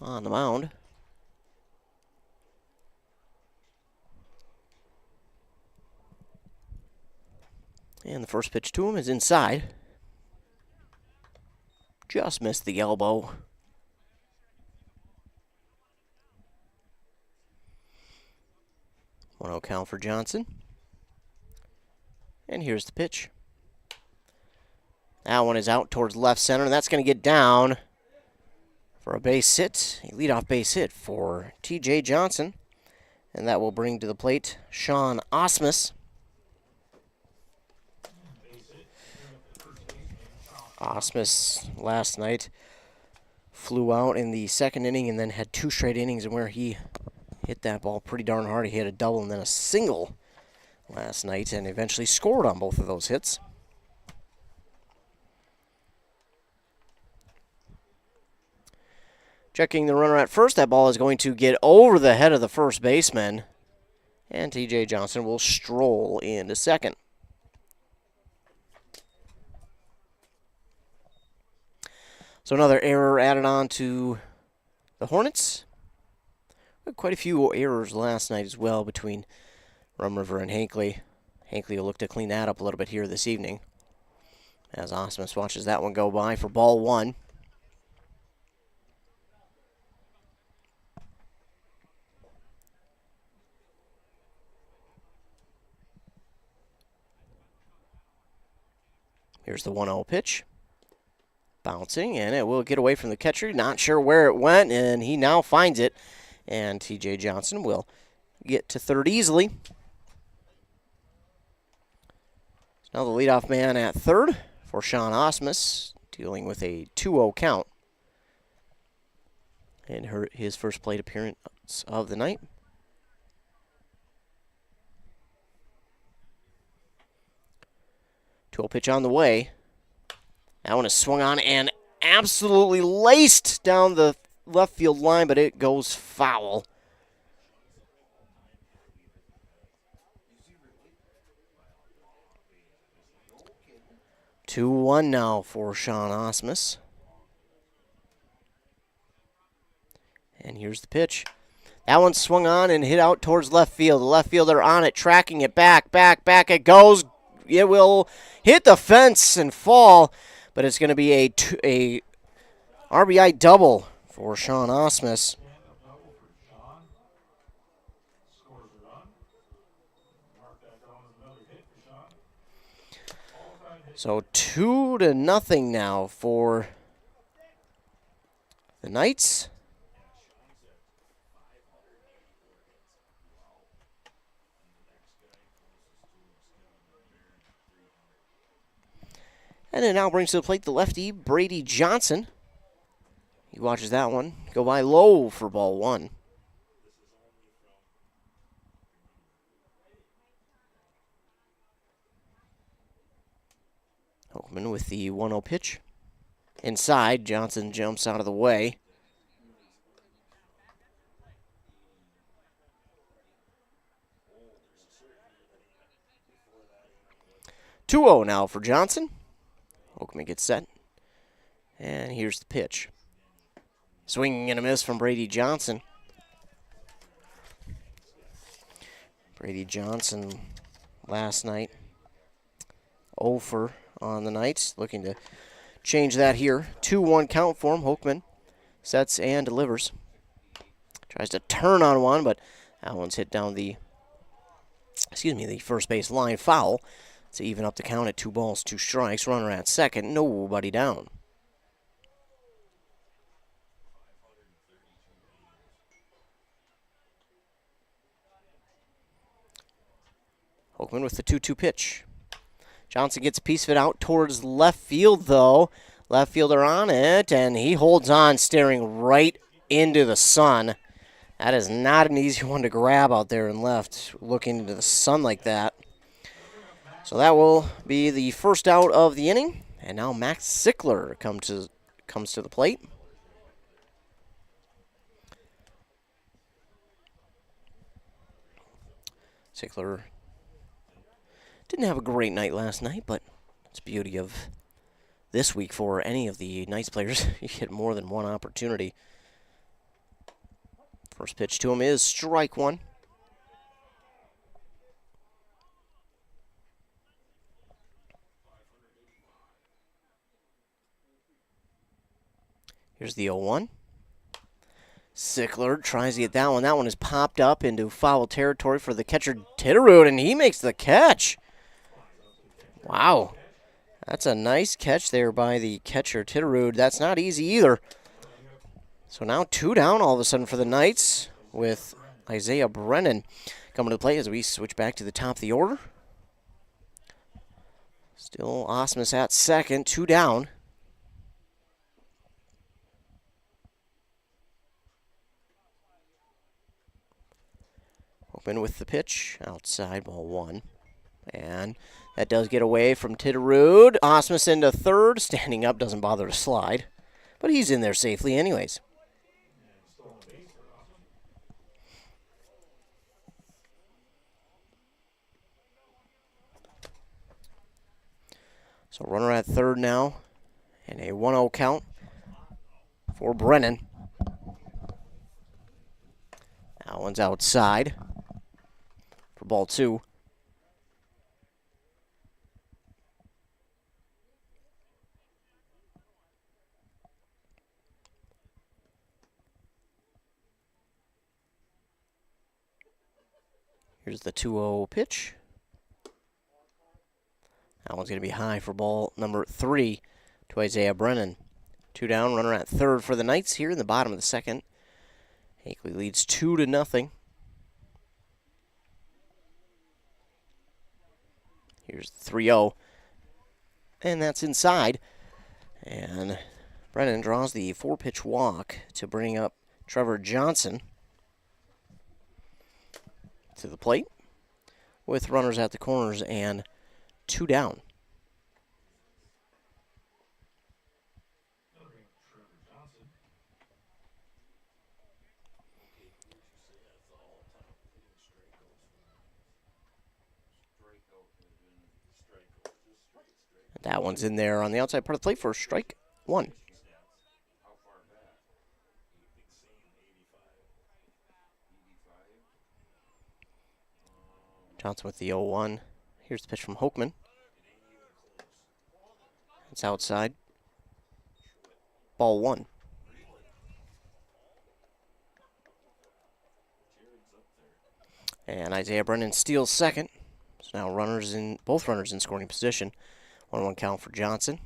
on the mound. And the first pitch to him is inside. Just missed the elbow. 1-0 count for Johnson. And here's the pitch. That one is out towards left center, and that's going to get down for a base hit, a leadoff base hit for T.J. Johnson. And that will bring to the plate Sean Osmus. Osmus last night flew out in the second inning and then had 2 straight innings and where he hit that ball pretty darn hard. He had a double and then a single last night and eventually scored on both of those hits. Checking the runner at first, that ball is going to get over the head of the first baseman, and T.J. Johnson will stroll into second. So another error added on to the Hornets. We had quite a few errors last night as well between Rum River and Hinckley. Hinckley will look to clean that up a little bit here this evening as Osmus watches that one go by for ball 1. Here's the 1-0 pitch. Bouncing, and it will get away from the catcher. Not sure where it went, and he now finds it. And T.J. Johnson will get to third easily. Now the leadoff man at third for Sean Osmus, dealing with a 2-0 count. And his first plate appearance of the night. Pitch on the way. That one is swung on and absolutely laced down the left field line, but it goes foul. Two 2-1 now for Sean Osmus. And here's the pitch. That one swung on and hit out towards left field. The left fielder on it, tracking it back it goes. It will hit the fence and fall, but it's going to be a RBI double for Sean Osmus. So 2-0 now for the Knights. And it now brings to the plate the lefty, Brady Johnson. He watches that one go by low for ball 1. Hoekman with the 1-0 pitch. Inside, Johnson jumps out of the way. Two-0 now for Johnson. Hoekman gets set. And here's the pitch. Swinging and a miss from Brady Johnson. Brady Johnson last night 0 on the Knights. Looking to change that here. 2-1 count for him. Hoekman sets and delivers. Tries to turn on one, but that one's hit down the first base line. Foul. To even up the count at 2 balls, 2 strikes. Runner at second, nobody down. Hoekman with the 2-2 pitch. Johnson gets a piece of it out towards left field, though. Left fielder on it, and he holds on, staring right into the sun. That is not an easy one to grab out there in left, looking into the sun like that. So that will be the first out of the inning. And now Max Sickler comes to the plate. Sickler didn't have a great night last night, but it's the beauty of this week for any of the Knights players. You get more than one opportunity. First pitch to him is strike 1. Here's the 0-1. Sickler tries to get that one. That one is popped up into foul territory for the catcher, Titterud, and he makes the catch. Wow. That's a nice catch there by the catcher, Titterud. That's not easy either. So now 2 down all of a sudden for the Knights with Isaiah Brennan coming to play as we switch back to the top of the order. Still Osmus at second, 2 down. Open with the pitch, outside, ball 1. And that does get away from Titterud. Osmus into third, standing up, doesn't bother to slide. But he's in there safely anyways. So runner at third now, and a 1-0 count for Brennan. That one's outside for ball 2. Here's the 2-0 pitch. That one's going to be high for ball number 3 to Isaiah Brennan. 2 down, runner at third for the Knights here in the bottom of the second. Hinckley leads 2-0. Here's the 3-0. And that's inside. And Brennan draws the 4-pitch walk to bring up Trevor Johnson to the plate with runners at the corners and 2 down. That one's in there on the outside part of the plate for strike 1. Johnson with the 0-1. Here's the pitch from Hoekman. It's outside. Ball 1. And Isaiah Brennan steals second. So now both runners in scoring position. 1-1 count for Johnson.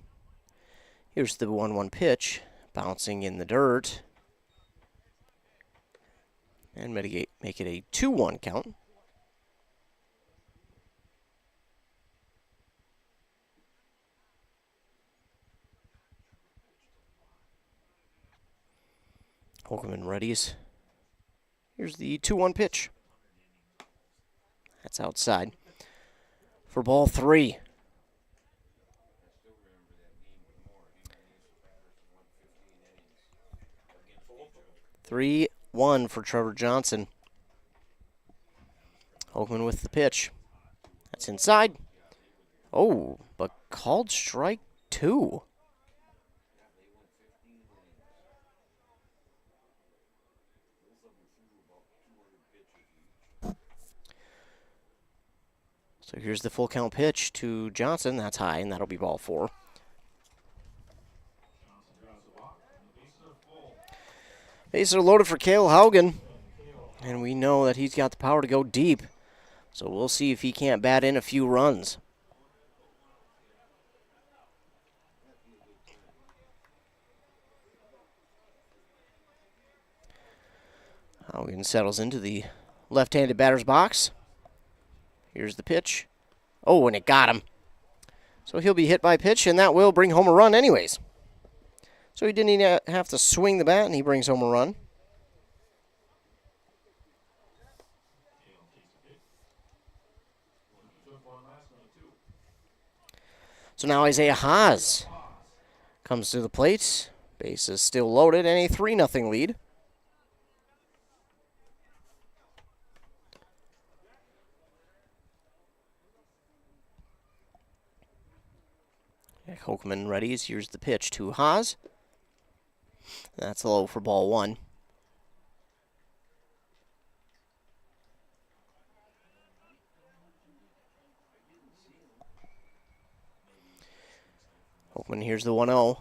Here's the 1-1 pitch, bouncing in the dirt. And make it a 2-1 count. Hoekman readies. Here's the 2-1 pitch. That's outside. For ball 3. Three 1 for Trevor Johnson. Hoekman with the pitch. That's inside. Oh, but called strike 2. So here's the full count pitch to Johnson. That's high, and that'll be ball 4. Bases are loaded for Cale Haugen, and we know that he's got the power to go deep. So we'll see if he can't bat in a few runs. Haugen settles into the left-handed batter's box. Here's the pitch. Oh, and it got him. So he'll be hit by pitch, and that will bring home a run anyways. So he didn't even have to swing the bat, and he brings home a run. So now Isaiah Haas comes to the plate. Base is still loaded, and a 3-0 lead. Hoekman readies. Here's the pitch to Haas. That's low for ball 1. Hoekman, here's the 1-0.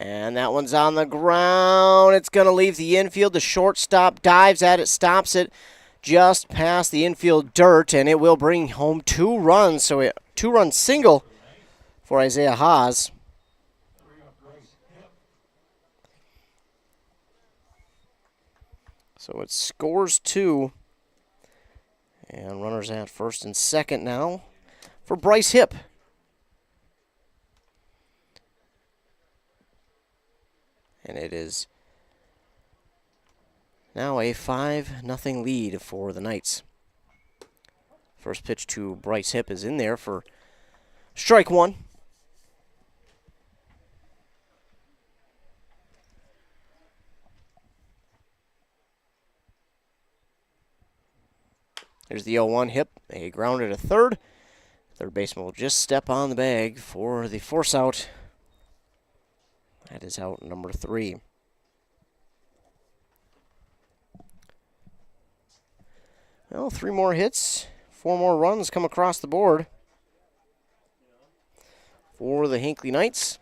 And that one's on the ground. It's going to leave the infield. The shortstop dives at it, stops it just past the infield dirt, and it will bring home 2 runs. So a 2-run single for Isaiah Haas. So it scores 2. And runners at first and second now for Bryce Hipp. And it is now a 5-0 lead for the Knights. First pitch to Bryce Hipp is in there for strike 1. There's the 0-1 Hipp. A grounded to third. Third baseman will just step on the bag for the force out. That is out number 3. Well, 3 more hits, 4 more runs come across the board for the Hinckley Knights.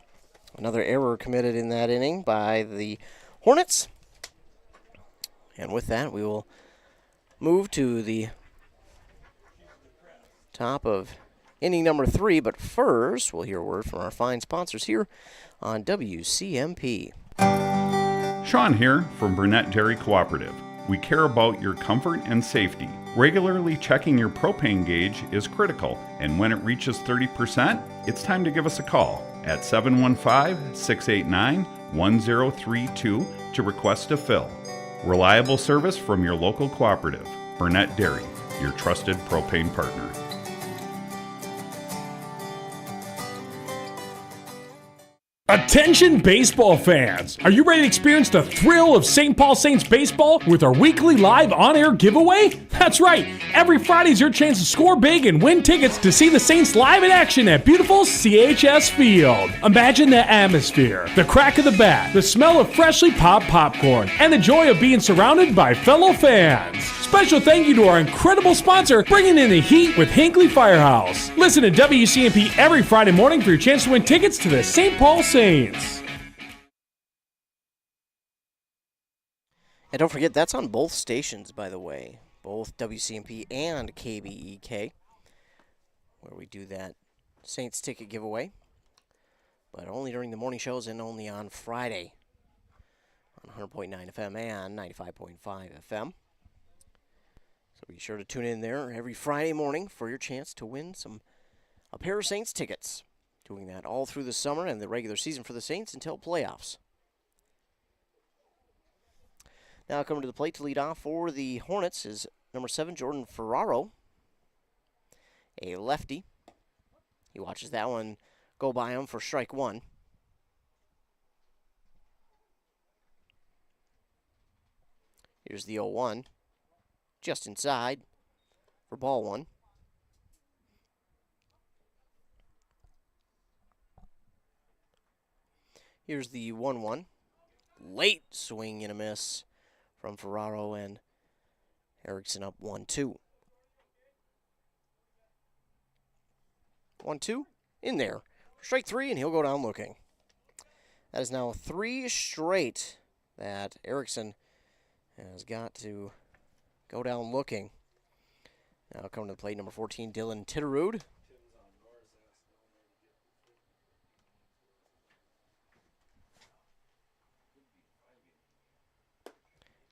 Another error committed in that inning by the Hornets. And with that, we will move to the top of inning number 3. But first, we'll hear a word from our fine sponsors here on WCMP. Sean here from Burnett Dairy Cooperative. We care about your comfort and safety. Regularly checking your propane gauge is critical, and when it reaches 30%, it's time to give us a call at 715-689-1032 to request a fill. Reliable service from your local cooperative. Burnett Dairy, your trusted propane partner. Attention baseball fans! Are you ready to experience the thrill of St. Paul Saints baseball with our weekly live on-air giveaway? That's right! Every Friday is your chance to score big and win tickets to see the Saints live in action at beautiful CHS Field. Imagine the atmosphere, the crack of the bat, the smell of freshly popped popcorn, and the joy of being surrounded by fellow fans. Special thank you to our incredible sponsor, bringing in the heat with Hinckley Firehouse. Listen to WCMP every Friday morning for your chance to win tickets to the St. Paul Saints. And don't forget, that's on both stations, by the way, both WCMP and KBEK, where we do that Saints ticket giveaway, but only during the morning shows and only on Friday on 100.9 FM and 95.5 FM. So be sure to tune in there every Friday morning for your chance to win a pair of Saints tickets. Doing that all through the summer and the regular season for the Saints until playoffs. Now coming to the plate to lead off for the Hornets is number 7, Jordan Ferraro, a lefty. He watches that one go by him for strike 1. Here's the 0-1, just inside for ball 1. Here's the 1-1. Late swing and a miss from Ferraro, and Erickson up 1-2. 1-2 in there. Strike 3, and he'll go down looking. That is now 3 straight that Erickson has got to go down looking. Now coming to the plate, number 14, Dylan Titterud.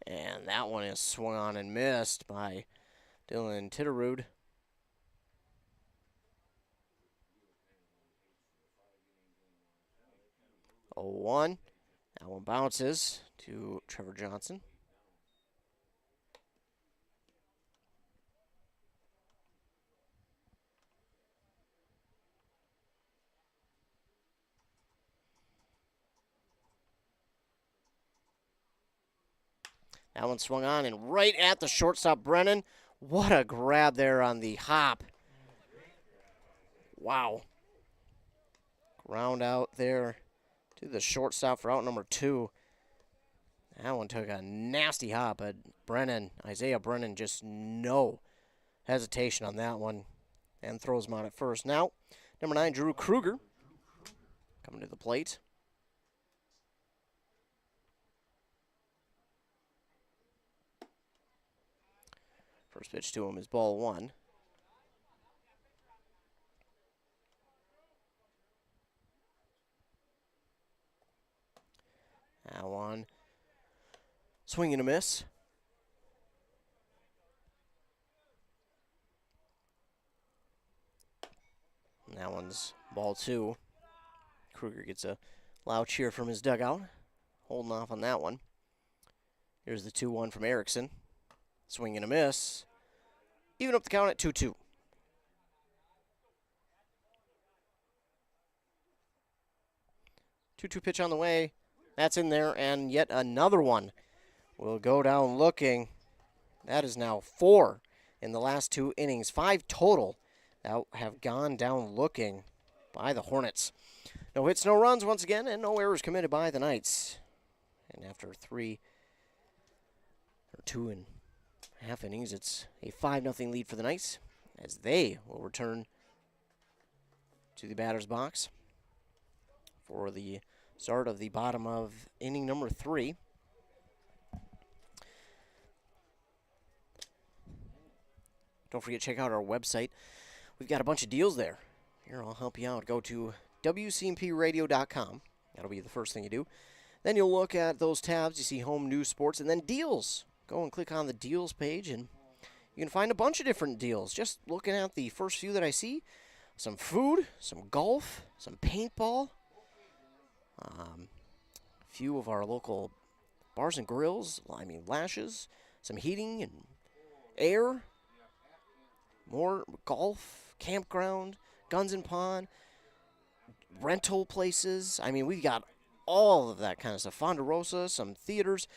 And that one is swung on and missed by Dylan Titterud. Oh, 1. That one bounces to Trevor Johnson. That one swung on and right at the shortstop, Brennan. What a grab there on the hop. Wow. Ground out there to the shortstop for out number 2. That one took a nasty hop, but Isaiah Brennan, just no hesitation on that one and throws him out at first. Now, number 9, Drew Kruger, coming to the plate. First pitch to him is ball 1. That one, swing and a miss. And that one's ball 2. Kruger gets a loud cheer from his dugout, holding off on that one. Here's the 2-1 from Erickson. Swing and a miss. Even up the count at 2-2. 2-2 pitch on the way. That's in there, and yet another one will go down looking. That is now 4 in the last 2 innings. 5 total that have gone down looking by the Hornets. No hits, no runs once again, and no errors committed by the Knights. And after 2.5 innings, it's a 5-0 lead for the Knights as they will return to the batter's box for the start of the bottom of inning number 3. Don't forget to check out our website. We've got a bunch of deals there. Here, I'll help you out. Go to WCMPradio.com. That'll be the first thing you do. Then you'll look at those tabs. You see home, news, sports, and then deals. Go and click on the deals page, and you can find a bunch of different deals. Just looking at the first few that I see, some food, some golf, some paintball, a few of our local bars and grills, lashes, some heating and air, more golf, campground, guns and pawn, rental places. We've got all of that kind of stuff. Fonderosa, some theaters.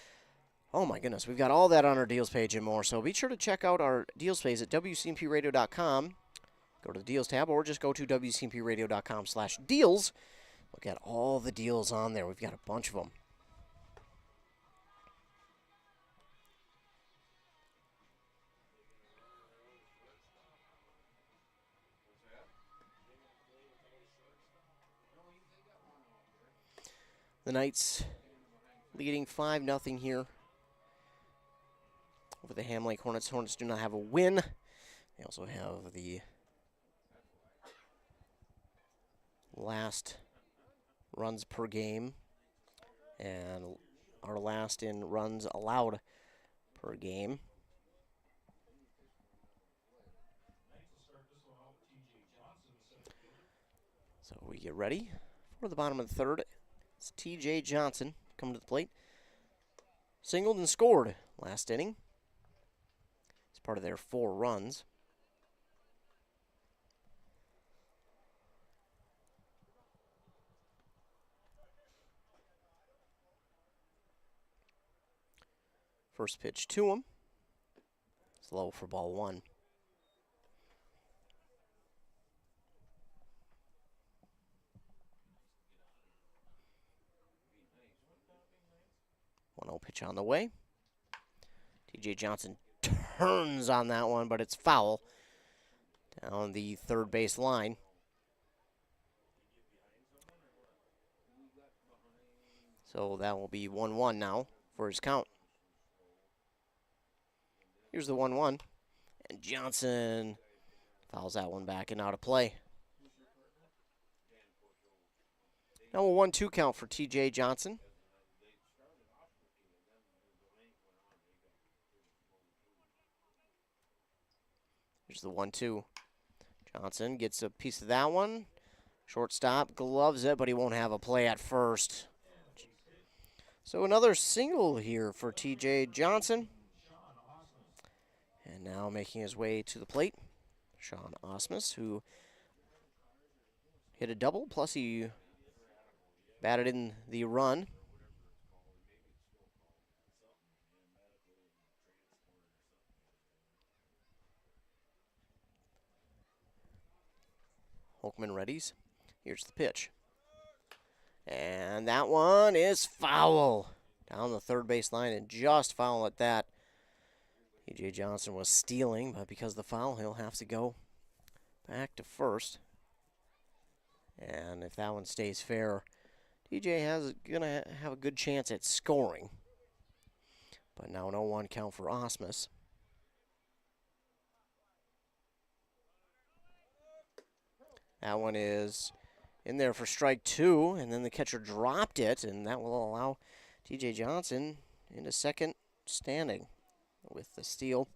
Oh my goodness, we've got all that on our deals page and more. So be sure to check out our deals page at WCMPradio.com. Go to the deals tab or just go to WCMPradio.com/deals. Look at all the deals on there. We've got a bunch of them. The Knights leading 5-0 here over the Ham Lake Hornets. Hornets do not have a win. They also have the last runs per game and are last in runs allowed per game. So we get ready for the bottom of the third. It's T.J. Johnson coming to the plate. Singled and scored last inning. It's part of their 4 runs. First pitch to him. It's low for ball 1. Pitch on the way. T.J. Johnson turns on that one, but it's foul down the third base line. So that will be 1-1 now for his count. Here's the 1-1, and Johnson fouls that one back and out of play. Now a 1-2 count for T.J. Johnson. Here's the 1-2. Johnson gets a piece of that one. Shortstop gloves it, but he won't have a play at first. So another single here for T.J. Johnson. And now making his way to the plate, Sean Osmus, who hit a double, plus he batted in the run. Holkman readies. Here's the pitch. And that one is foul. Down the third base line and just foul at that. T.J. Johnson was stealing, but because of the foul, he'll have to go back to first. And if that one stays fair, T.J. is going to have a good chance at scoring. But now an 0-1 count for Osmus. That one is in there for strike 2, and then the catcher dropped it, and that will allow T.J. Johnson into second standing with the steal.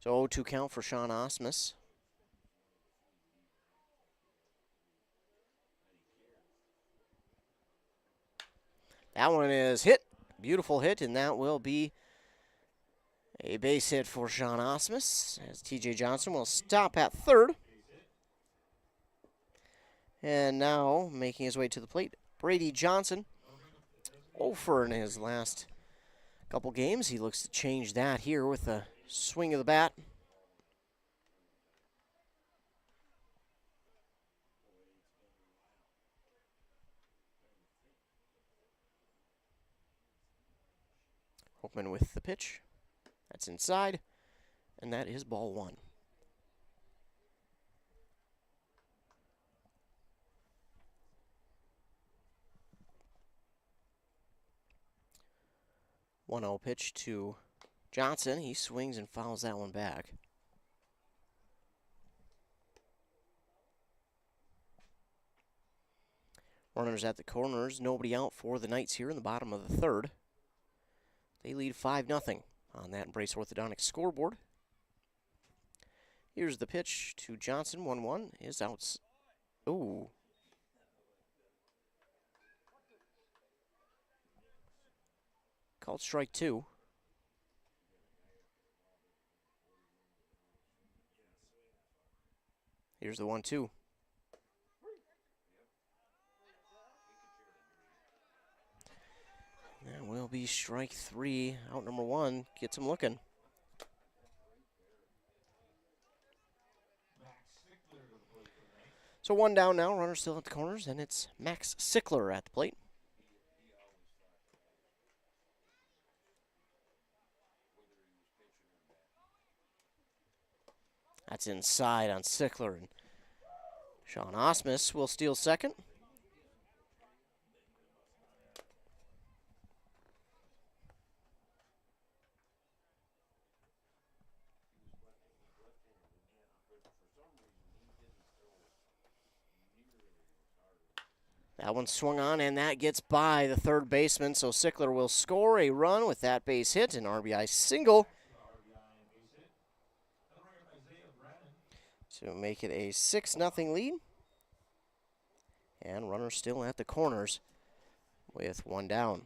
So 0-2 count for Sean Osmus. That one is hit. Beautiful hit, and that will be a base hit for Sean Osmus as T.J. Johnson will stop at third. And now making his way to the plate, Brady Johnson. 0 in his last couple games. He looks to change that here with a swing of the bat. Hopeman with the pitch. That's inside, and that is ball 1. One 0 pitch to Johnson. He swings and fouls that one back. Runners at the corners. Nobody out for the Knights here in the bottom of the third. They lead 5-0 on that Embrace Orthodontics scoreboard. Here's the pitch to Johnson. 1-1 is out. Ooh. Called strike 2. Here's the 1-2. That will be strike 3. Out number 1 gets him looking. So 1 down now. Runner still at the corners, and it's Max Sickler at the plate. That's inside on Sickler, and Sean Osmus will steal second. That one swung on, and that gets by the third baseman, so Sickler will score a run with that base hit, an RBI single to make it a 6-0 lead. And runner still at the corners with 1 down.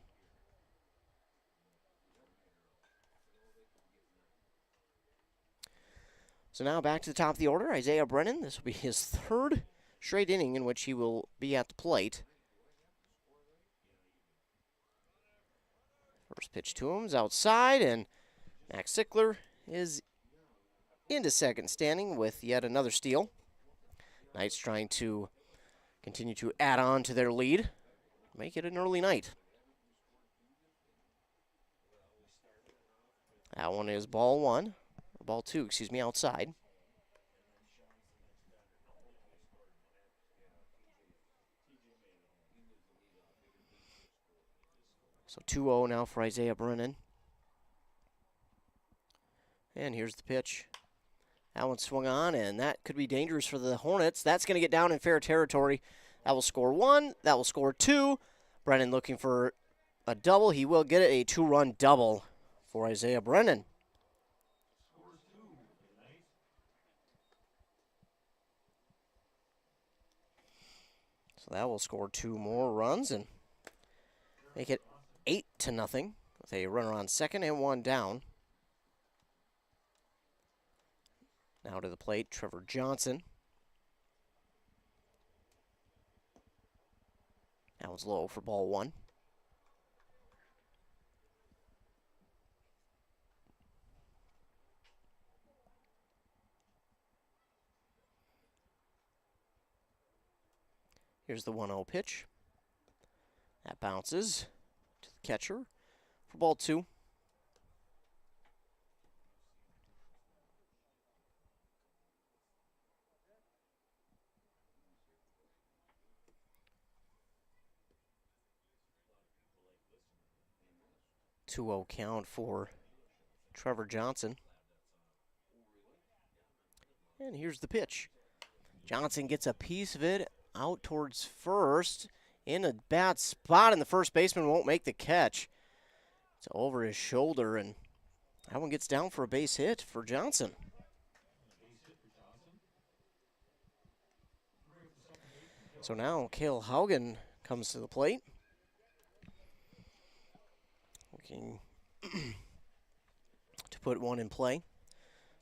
So now back to the top of the order, Isaiah Brennan. This will be his 3rd straight inning in which he will be at the plate. First pitch to him is outside, and Max Sickler is into second standing with yet another steal. Knights trying to continue to add on to their lead, make it an early night. That one is ball 2, outside. So 2-0 now for Isaiah Brennan. And here's the pitch. That one swung on, and that could be dangerous for the Hornets. That's going to get down in fair territory. That will score 1. That will score 2. Brennan looking for a double. He will get it, a 2-run double for Isaiah Brennan. So that will score 2 more runs and make it 8-0 with a runner on second and 1 down. Now to the plate, Trevor Johnson. That was low for ball 1. Here's the 1-0 pitch. That bounces to the catcher for ball 2. Two-0 count for Trevor Johnson. And here's the pitch. Johnson gets a piece of it out towards first. In a bad spot, and the first baseman won't make the catch. It's over his shoulder, and that one gets down for a base hit for Johnson. So now Cale Haugen comes to the plate. Looking to put one in play.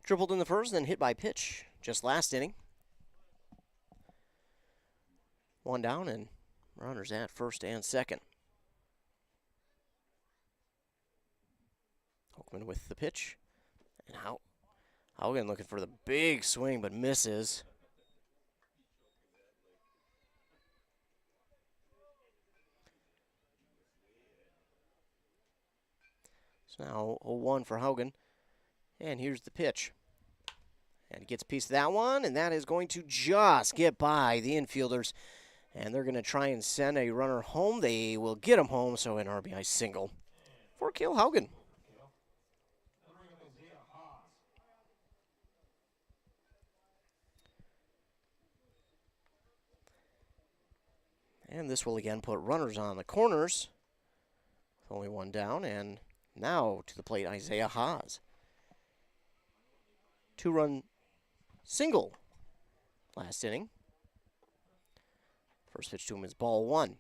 Tripled in the first, then hit by pitch just last inning. One down, and runners at first and second. Hoekman with the pitch. And Haugen looking for the big swing, but misses. So now 0-1 for Haugen. And here's the pitch. And he gets a piece of that one, and that is going to just get by the infielders. And they're going to try and send a runner home. They will get him home, so an RBI single for Cale Haugen. And this will again put runners on the corners. With only one down, and now to the plate, Isaiah Haas. 2-run single last inning. First pitch to him is ball one.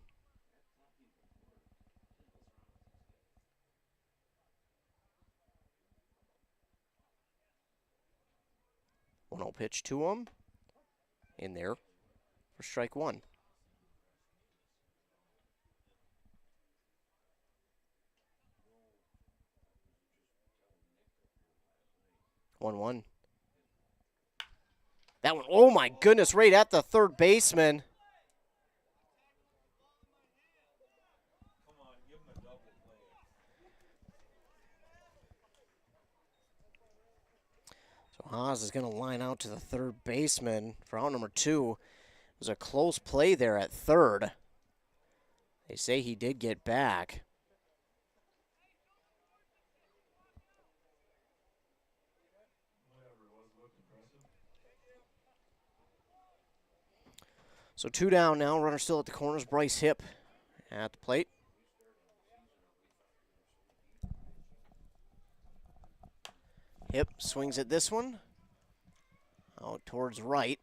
One 0 pitch to him. In there for strike one. One. That one, oh my goodness, right at the third baseman. So Haas is going to line out to the third baseman for out number 2. It was a close play there at third. They say he did get back. So 2 down now, runner still at the corners. Bryce Hipp at the plate. Hipp swings at this one. Out towards right.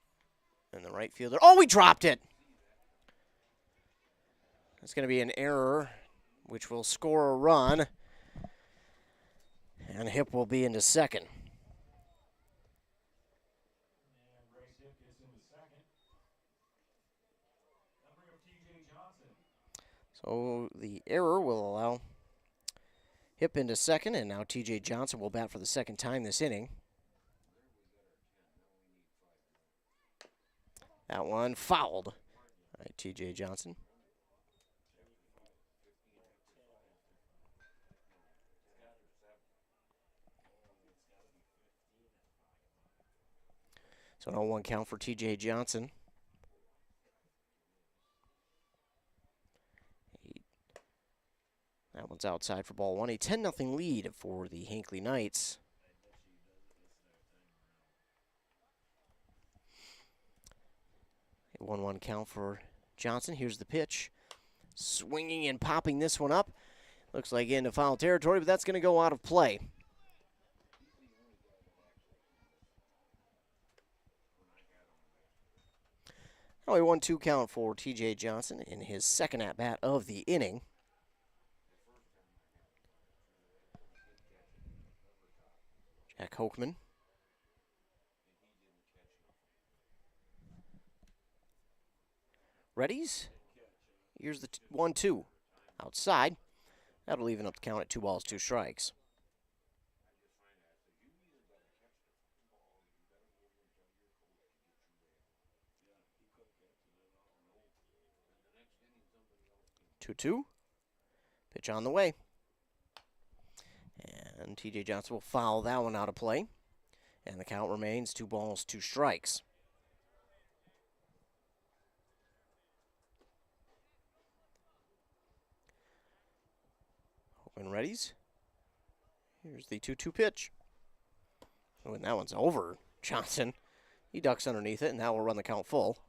And the right fielder, oh, we dropped it! It's going to be an error, which will score a run. And Hipp will be into second. So the error will allow Hipp into second, and now T.J. Johnson will bat for the second time this inning. That one fouled by T.J. Johnson. So no 1 count for T.J. Johnson. That one's outside for ball one. A 10-0 lead for the Hinckley Knights. A 1-1 count for Johnson. Here's the pitch. Swinging and popping this one up. Looks like into foul territory, but that's going to go out of play. Now a 1-2 count for T.J. Johnson in his second at-bat of the inning. Jack Hoekman. Readies? Here's the 1-2. Outside. That'll even up the count at 2 balls, 2 strikes. Two. Pitch on the way. And T.J. Johnson will foul that one out of play. And the count remains 2 balls, 2 strikes. Hoekman readies. Here's the 2-2 pitch. Oh, and that one's over. Johnson He ducks underneath it, and now we'll run the count full.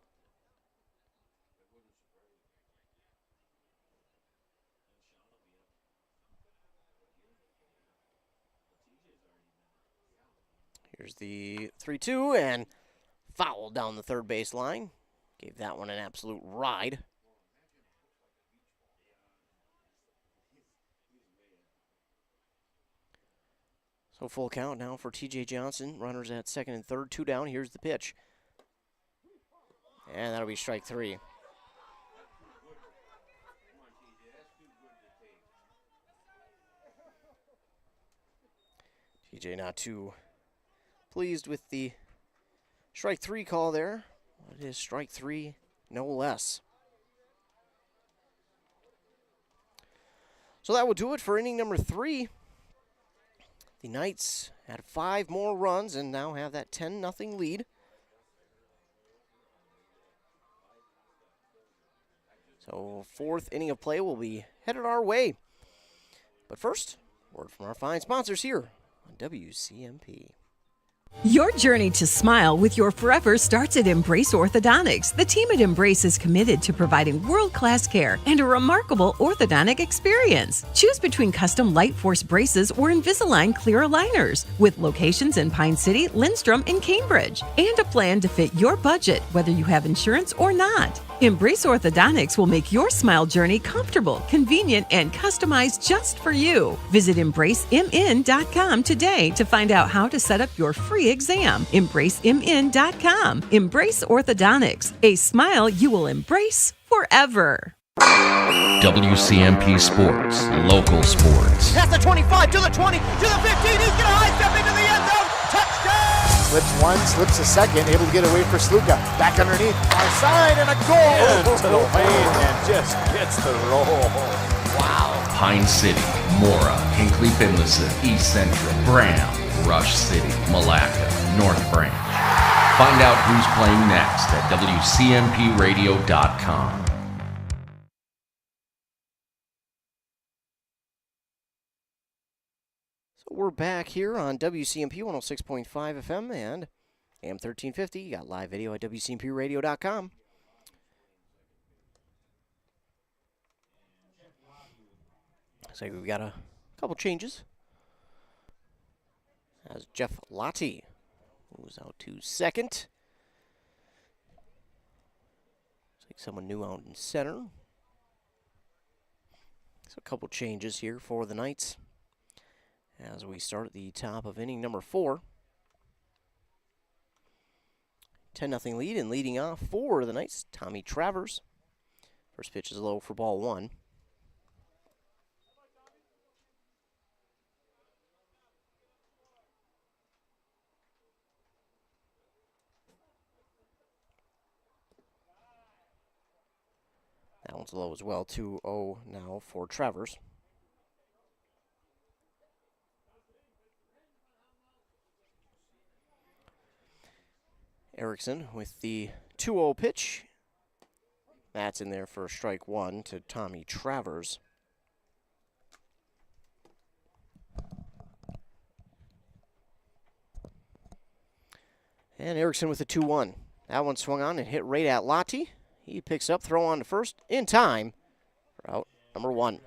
Here's the 3-2, and foul down the third base line. Gave that one an absolute ride. So full count now for TJ Johnson. Runners at second and third, 2 down. Here's the pitch. And that'll be strike 3. TJ not too pleased with the strike 3 call there. It is strike 3, no less. So that will do it for inning number 3. The Knights had 5 more runs and now have that 10-0 lead. So 4th inning of play will be headed our way. But first, word from our fine sponsors here on WCMP. Your journey to smile with your forever starts at Embrace Orthodontics. The team at Embrace is committed to providing world-class care and a remarkable orthodontic experience. Choose between custom Light Force braces or Invisalign clear aligners with locations in Pine City, Lindstrom, and Cambridge, and a plan to fit your budget, whether you have insurance or not. Embrace Orthodontics will make your smile journey comfortable, convenient, and customized just for you. Visit EmbraceMN.com today to find out how to set up your free exam. EmbraceMN.com. Embrace Orthodontics, a smile you will embrace forever. WCMP Sports, local sports. Past the 25, to the 20, to the 15. He's going to high step into the end zone. Touchdown! Slips one, slips a second, able to get away for Sluka. Back underneath, far side, and a goal! To the lane and just gets the roll. Wow. Pine City, Mora, Hinckley, Finlayson, East Central, Bram, Rush City, Malacca, North Branch. Find out who's playing next at WCMPradio.com. We're back here on WCMP 106.5 FM and AM 1350. You got live video at WCMPradio.com. So we've got a couple changes. As Jeff Lottie moves out to second. Looks like someone new out in center. So a couple changes here for the Knights as we start at the top of inning number 4. 10-0 lead, and leading off for the Knights, Tommy Travers. First pitch is low for ball 1. That one's low as well, 2-0 now for Travers. Erickson with the 2-0 pitch. That's in there for strike 1 to Tommy Travers. And Erickson with the 2-1. That one swung on and hit right at Lottie. He picks up, throw on to first in time for out number 1.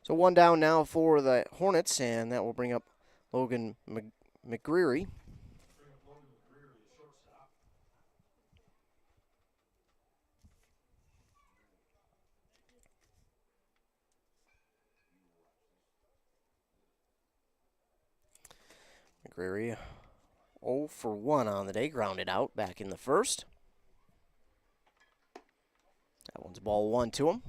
So 1 down now for the Hornets, and that will bring up Logan McGreary. McGreary 0 for 1 on the day, grounded out back in the first. That one's ball 1 to him.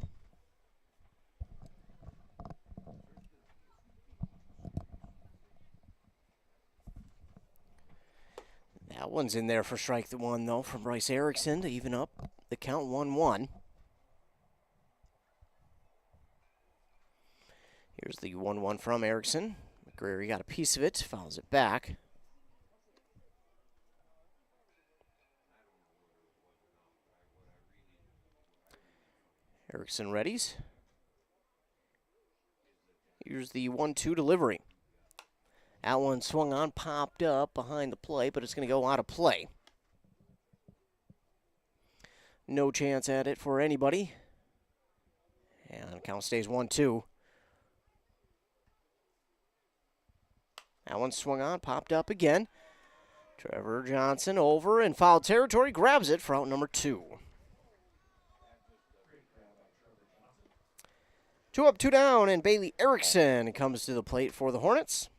That one's in there for strike 1, though, from Bryce Erickson to even up the count 1-1. Here's the 1-1 from Erickson. McGreary got a piece of it, fouls it back. Erickson readies. Here's the 1-2 delivery. That one swung on, popped up behind the plate, but it's going to go out of play. No chance at it for anybody. And count stays 1-2. That one swung on, popped up again. Trevor Johnson over in foul territory, grabs it for out number 2. 2 up, 2 down, and Bailey Erickson comes to the plate for the Hornets.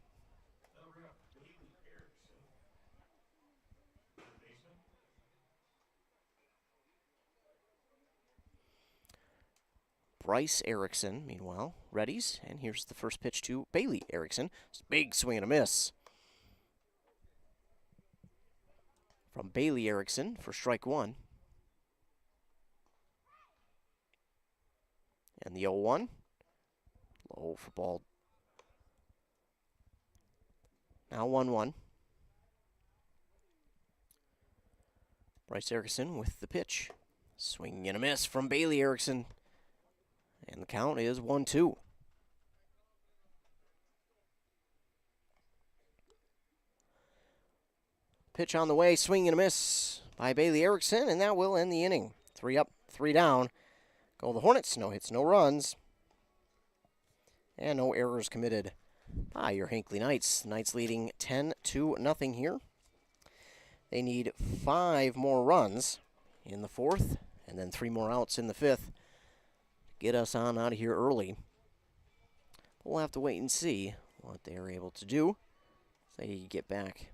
Bryce Erickson, meanwhile, readies, and here's the first pitch to Bailey Erickson. Big swing and a miss from Bailey Erickson for strike 1. And the 0-1, low for ball. Now 1-1. Bryce Erickson with the pitch. Swing and a miss from Bailey Erickson. And the count is 1-2. Pitch on the way, swing and a miss by Bailey Erickson, and that will end the inning. 3 up, 3 down. Go the Hornets, no hits, no runs. And no errors committed by your Hinckley Knights. Knights leading 10-0 here. They need 5 more runs in the 4th, and then 3 more outs in the 5th. Get us on out of here early. We'll have to wait and see what they're able to do as they get back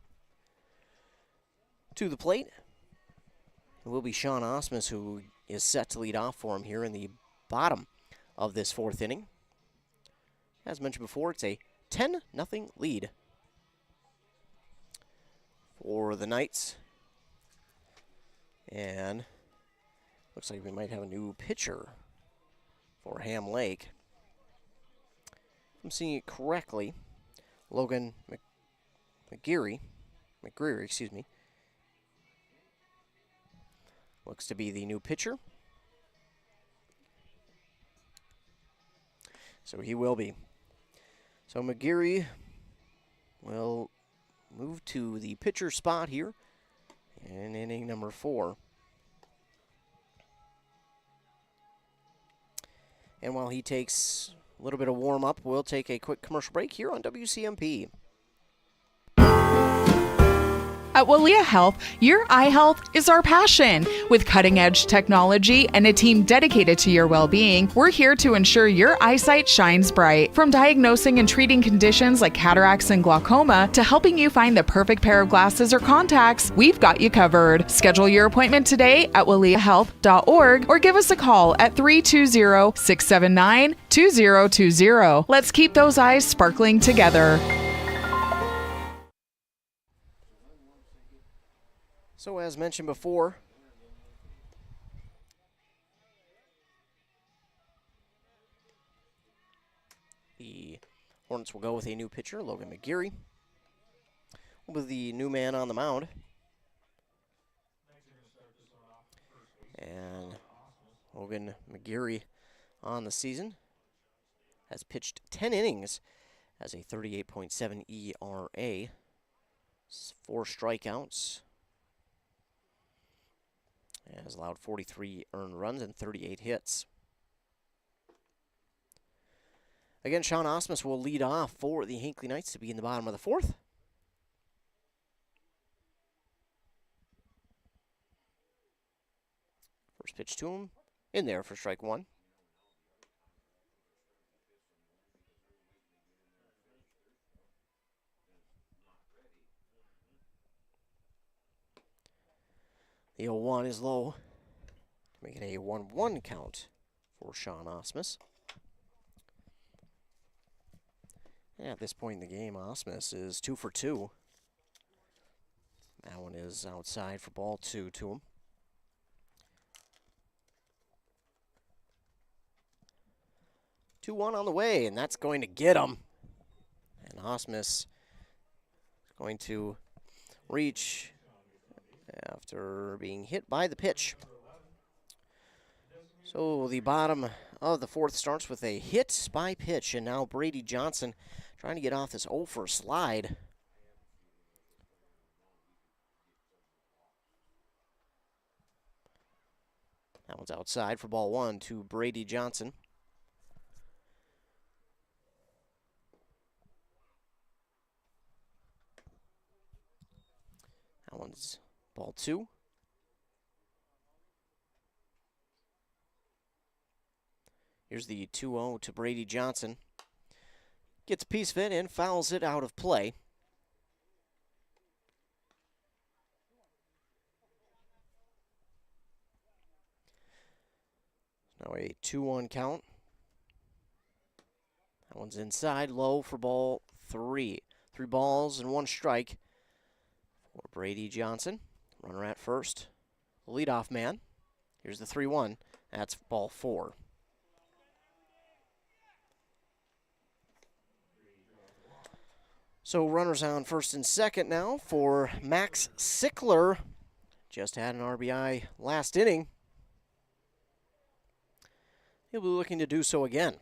to the plate. It will be Sean Osmus who is set to lead off for him here in the bottom of this 4th inning. As mentioned before, it's a 10-0 lead for the Knights. And looks like we might have a new pitcher for Ham Lake. If I'm seeing it correctly, Logan McGreary, looks to be the new pitcher. So he will be. So McGreary will move to the pitcher spot here in inning number 4. And while he takes a little bit of warm-up, we'll take a quick commercial break here on WCMP. At Walia Health, your eye health is our passion. With cutting-edge technology and a team dedicated to your well-being, we're here to ensure your eyesight shines bright. From diagnosing and treating conditions like cataracts and glaucoma to helping you find the perfect pair of glasses or contacts, we've got you covered. Schedule your appointment today at waliahealth.org or give us a call at 320-679-2020. Let's keep those eyes sparkling together. So as mentioned before, the Hornets will go with a new pitcher, Logan McGreary, with the new man on the mound. And Logan McGreary on the season has pitched 10 innings, has a 38.7 ERA, 4 strikeouts, has allowed 43 earned runs and 38 hits. Again, Sean Osmus will lead off for the Hinckley Knights to be in the bottom of the 4th. First pitch to him, in there for strike 1. The 0-1 is low, to make it a 1-1 count for Sean Osmus. And at this point in the game, Osmus is 2 for 2. That one is outside for ball 2 to him. Two-one on the way, and that's going to get him. And Osmus is going to reach after being hit by the pitch. So the bottom of the 4th starts with a hit by pitch, and now Brady Johnson Trying to get off this 0 for slide. That one's outside for ball 1 to Brady Johnson. That one's ball 2. Here's the 2-0 to Brady Johnson. Gets a piece of it and fouls it out of play. Now a 2-1 count. That one's inside, low for ball 3. 3 balls and 1 strike for Brady Johnson. Runner at first. Leadoff man. Here's the 3-1. That's ball 4. So runners on first and second now for Max Sickler. Just had an RBI last inning. He'll be looking to do so again.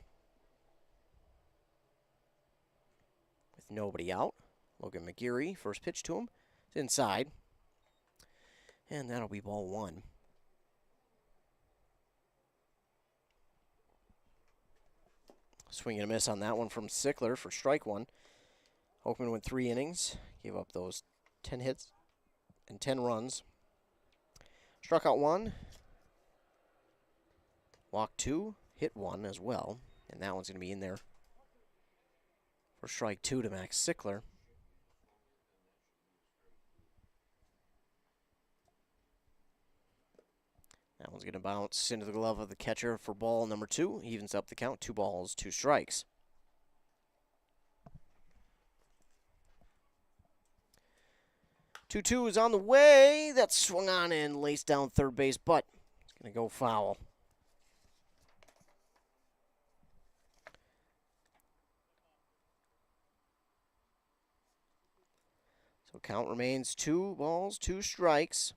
With nobody out. Logan McGeary, first pitch to him. It's inside. And that'll be ball 1. Swing and a miss on that one from Sickler for strike 1. Oakman went 3 innings, gave up those 10 hits and 10 runs. Struck out 1, walked 2, hit 1 as well, and that one's going to be in there for strike 2 to Max Sickler. That one's going to bounce into the glove of the catcher for ball number 2. Evens up the count, 2 balls, 2 strikes. 2-2 is on the way. That's swung on and laced down third base, but it's going to go foul. So count remains 2 balls, 2 strikes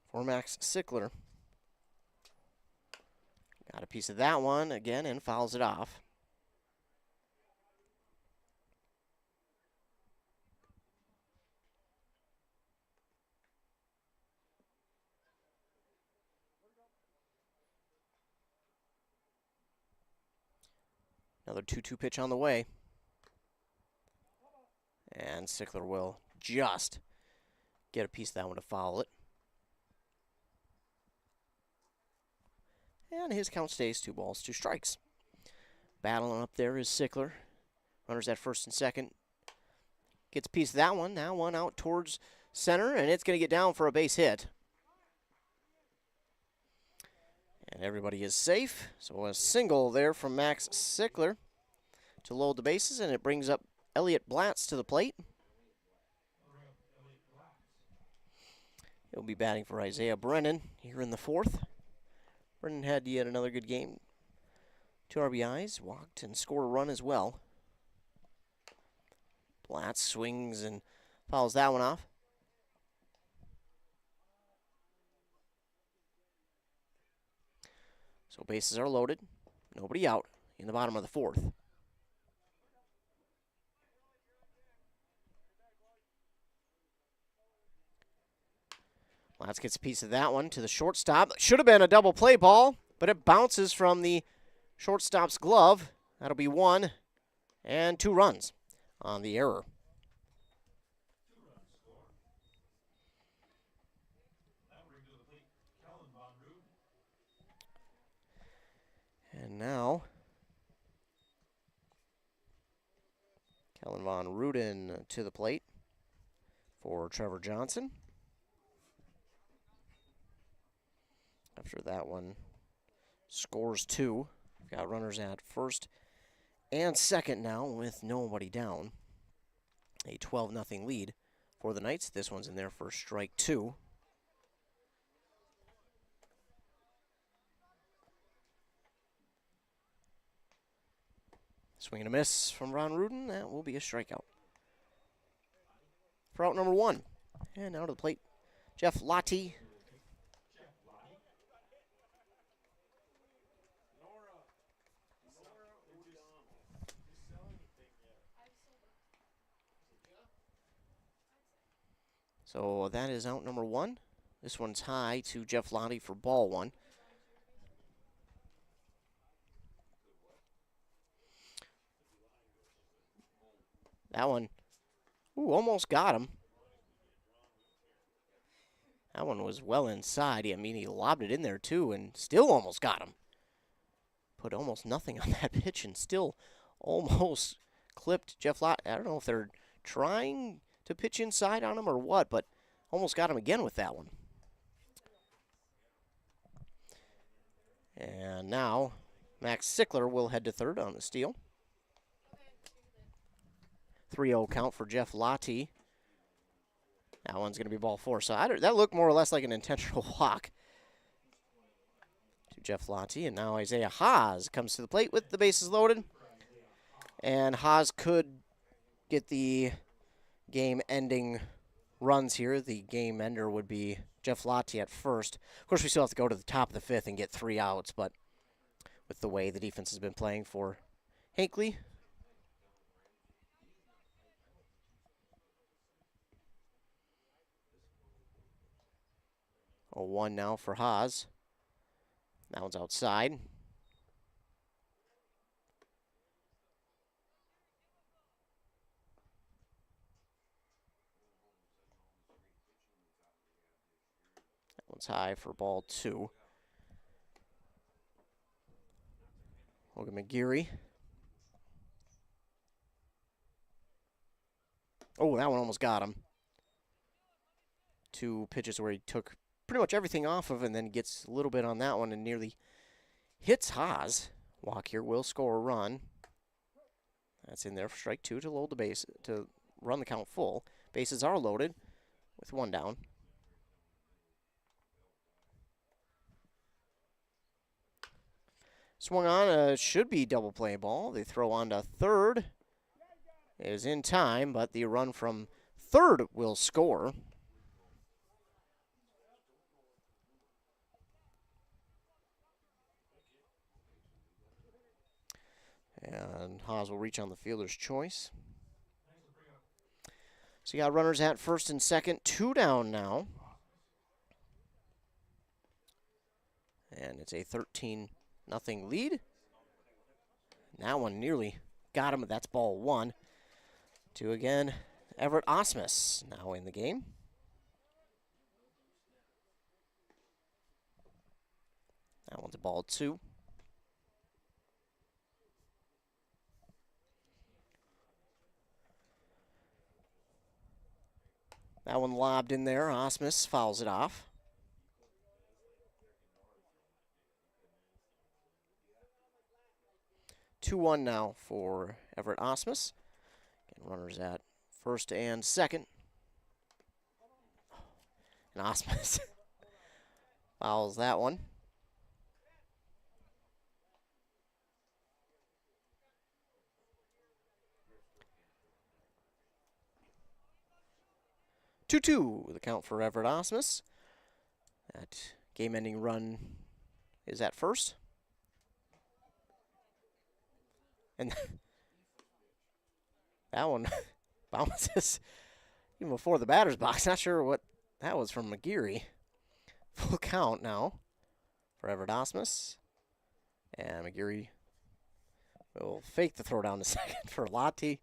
for Max Sickler. Got a piece of that one again and fouls it off. Another 2-2 pitch on the way. And Sickler will just get a piece of that one to foul it. And his count stays 2 balls, 2 strikes. Battling up there is Sickler. Runners at first and second. Gets a piece of that one. Now one out towards center, and it's going to get down for a base hit. And everybody is safe. So a single there from Max Sickler to load the bases, and it brings up Elliot Blatz to the plate. He'll be batting for Isaiah Brennan here in the 4th. Brennan had yet another good game. 2 RBIs, walked and scored a run as well. Blatz swings and fouls that one off. So bases are loaded. Nobody out in the bottom of the 4th. Blatz gets a piece of that one to the shortstop. Should have been a double play ball, but it bounces from the shortstop's glove. That'll be 1 and 2 runs on the error. And now, Kellen Von Ruden to the plate for Trevor Johnson. After that one scores 2. We've got runners at first and second now with nobody down. A 12-0 lead for the Knights. This one's in there for strike 2. Swing and a miss from Ron Ruden. That will be a strikeout. For out number 1. And now to the plate, Jeff Lottie. So that is out number 1. This one's high to Jeff Lottie for ball 1. That one, almost got him. That one was well inside. I mean, he lobbed it in there, too, and still almost got him. Put almost nothing on that pitch and still almost clipped Jeff Lott. I don't know if they're trying to pitch inside on him or what, but almost got him again with that one. And now Max Sickler will head to third on the steal. 3-0 count for Jeff Lottie. That one's going to be ball 4. So that looked more or less like an intentional walk to Jeff Lottie. And now Isaiah Haas comes to the plate with the bases loaded. And Haas could get the game-ending runs here. The game ender would be Jeff Lottie at first. Of course, we still have to go to the top of the 5th and get 3 outs. But with the way the defense has been playing for Hinckley, 0-1 now for Haas. That one's outside. That one's high for ball 2. Logan McGeary. Oh, that one almost got him. 2 pitches where he took pretty much everything off of and then gets a little bit on that one and nearly hits Haas. Walk here will score a run. That's in there for strike 2 to load the base, to run the count full. Bases are loaded with 1 down. Swung on, should be double play ball. They throw on to third. It is in time, but the run from third will score. And Haas will reach on the fielder's choice. So you got runners at first and second, 2 down now. And it's a 13-0 lead. And that one nearly got him, but that's ball 1. 2 again, Everett Osmus now in the game. That one's a ball 2. That one lobbed in there. Osmus fouls it off. Two 2-1 now for Everett Osmus. Again, runners at first and second. And Osmus fouls that one. Two, the count for Everett Osmus. That game-ending run is at first. And that one bounces even before the batter's box. Not sure what that was from McGeary. Full count now for Everett Osmus. And McGeary will fake the throw down to second for Lottie.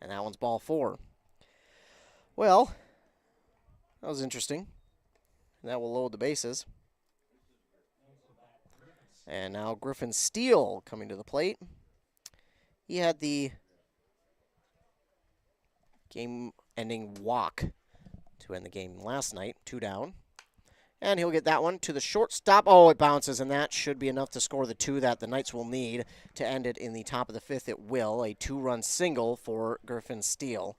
And that one's ball 4. Well, that was interesting. And that will load the bases. And now Griffin Steele coming to the plate. He had the game-ending walk to end the game last night, 2 down. And he'll get that one to the shortstop. Oh, it bounces, and that should be enough to score the 2 that the Knights will need to end it in the top of the 5th. It will. A 2-run single for Griffin Steele.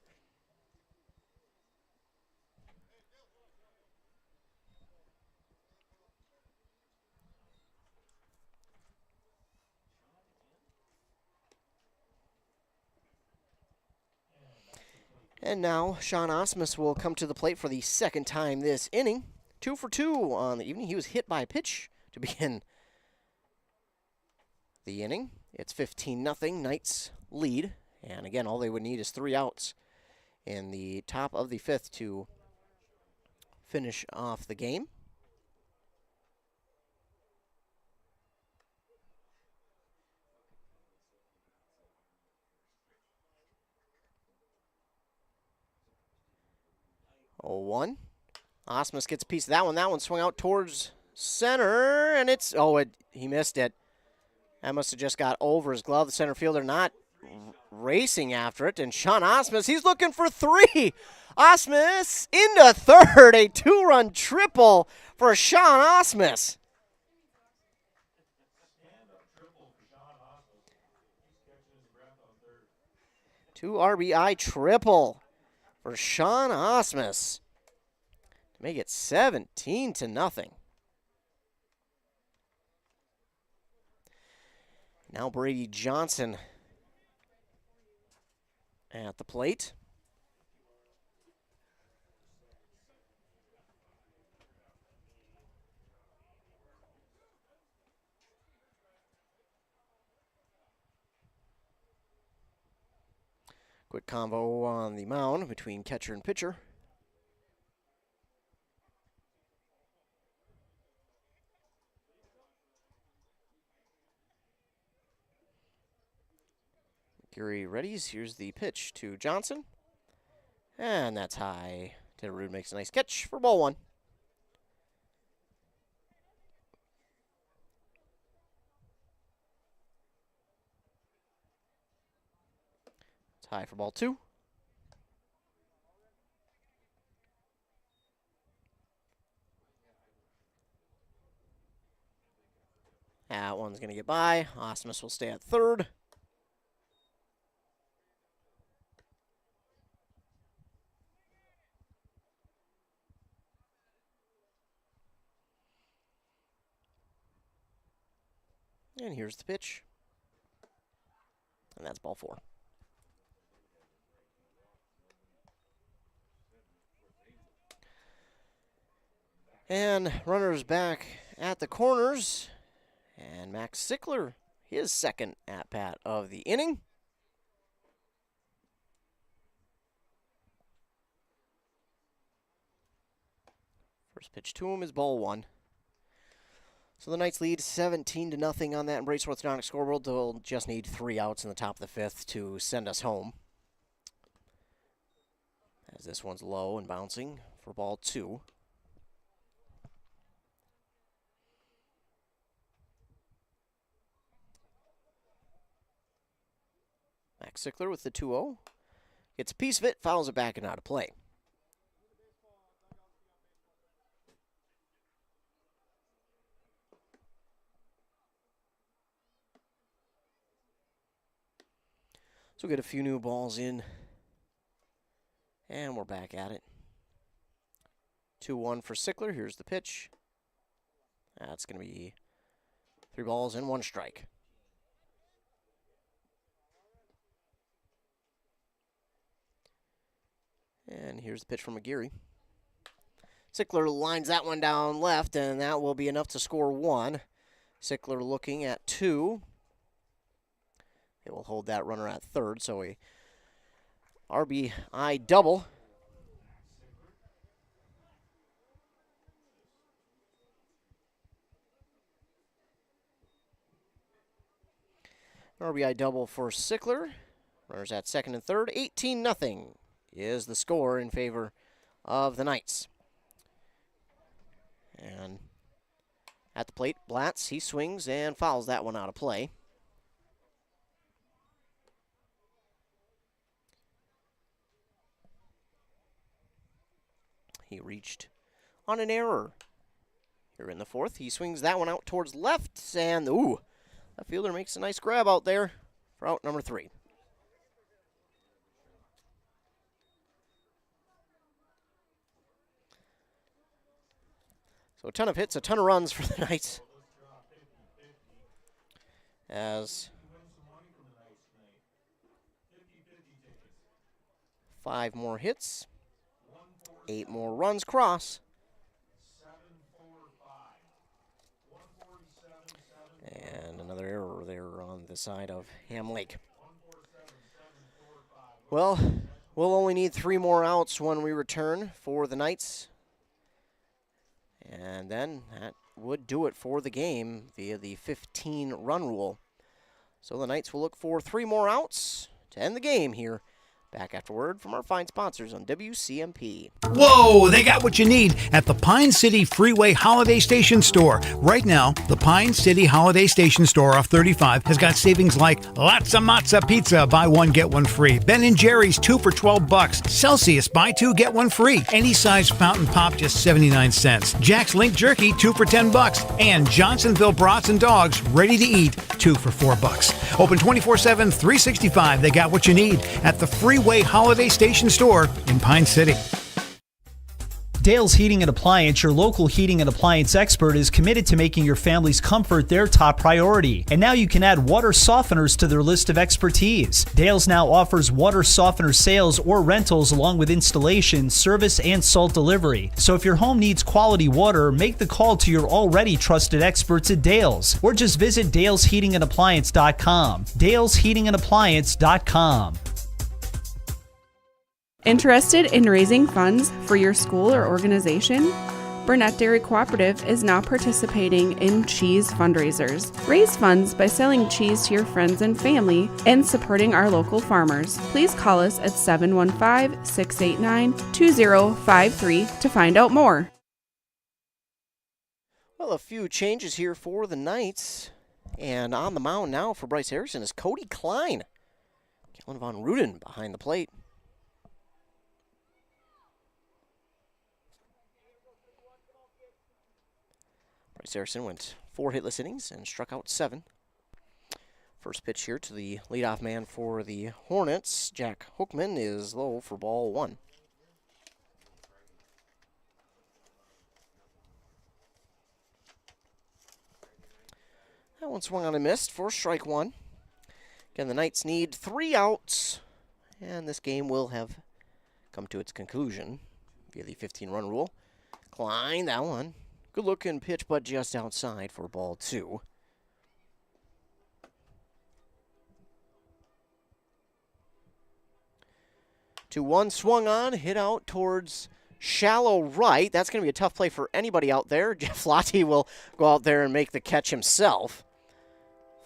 And now Sean Osmus will come to the plate for the second time this inning. 2 for 2 on the evening. He was hit by a pitch to begin the inning. It's 15-0. Knights lead. And again, all they would need is 3 outs in the top of the 5th to finish off the game. Oh, 1. Osmus gets a piece of that one. That one swung out towards center, and it's, he missed it. That must have just got over his glove. The center fielder not racing after it, and Sean Osmus, he's looking for 3. Osmus into third, a 2-run triple for Sean Osmus. Two RBI triple for Sean Osmus to make it 17-0. Now Brady Johnson at the plate. Quick combo on the mound between catcher and pitcher. Gary readies. Here's the pitch to Johnson. And that's high. Tedderud makes a nice catch for ball 1. It's high for ball 2. That one's going to get by. Osmus will stay at third. And here's the pitch. And that's ball 4. And runners back at the corners. And Max Sickler, his second at-bat of the inning. First pitch to him is ball 1. So the Knights lead 17-0 on that Embrace Orthodontic scoreboard. They'll just need 3 outs in the top of the 5th to send us home. As this one's low and bouncing for ball 2. Max Sickler with the 2-0. Gets a piece of it, fouls it back and out of play. So we'll get a few new balls in. And we're back at it. 2-1 for Sickler. Here's the pitch. That's going to be 3 balls and 1 strike. And here's the pitch from McGeary. Sickler lines that one down left, and that will be enough to score 1. Sickler looking at 2. They will hold that runner at third, so a RBI double. RBI double for Sickler. Runners at second and third. 18-0 is the score in favor of the Knights. And at the plate, Blatz, he swings and fouls that one out of play. He reached on an error here in the 4th. He swings that one out towards left, and that fielder makes a nice grab out there for out number 3. So a ton of hits, a ton of runs for the Knights. As 5 more hits, 8 more runs cross. And another error there on the side of Ham Lake. Well, we'll only need 3 more outs when we return for the Knights. And then that would do it for the game via the 15-run rule. So the Knights will look for 3 more outs to end the game here. Back after word from our fine sponsors on WCMP. Whoa, they got what you need at the Pine City Freeway Holiday Station Store. Right now, the Pine City Holiday Station Store off 35 has got savings like lots of matzo pizza, buy one, get one free. Ben & Jerry's 2 for $12. Celsius, buy 2, get one free. Any size fountain pop, just 79 cents. Jack's Link Jerky, 2 for $10. And Johnsonville Brats and Dogs, ready to eat, 2 for $4. Open 24/7, 365. They got what you need at the Freeway Holiday Station Store in Pine City. Dale's Heating and Appliance, your local heating and appliance expert, is committed to making your family's comfort their top priority. And now you can add water softeners to their list of expertise. Dale's now offers water softener sales or rentals along with installation, service, and salt delivery. So if your home needs quality water, make the call to your already trusted experts at Dale's, or just visit dalesheatingandappliance.com. dalesheatingandappliance.com. Interested in raising funds for your school or organization? Burnett Dairy Cooperative is now participating in cheese fundraisers. Raise funds by selling cheese to your friends and family and supporting our local farmers. Please call us at 715-689-2053 to find out more. Well, a few changes here for the Knights. And on the mound now for Bryce Harrison is Cody Klein. Kellen Von Ruden behind the plate. Bryce Harrison went 4 hitless innings and struck out 7. First pitch here to the leadoff man for the Hornets, Jack Hookman, is low for ball 1. That one swung on and missed for strike 1. Again, the Knights need 3 outs, and this game will have come to its conclusion via the 15-run rule. Klein, that one. Good looking pitch, but just outside for ball 2. To 1 swung on, hit out towards shallow right. That's going to be a tough play for anybody out there. Jeff Lottie will go out there and make the catch himself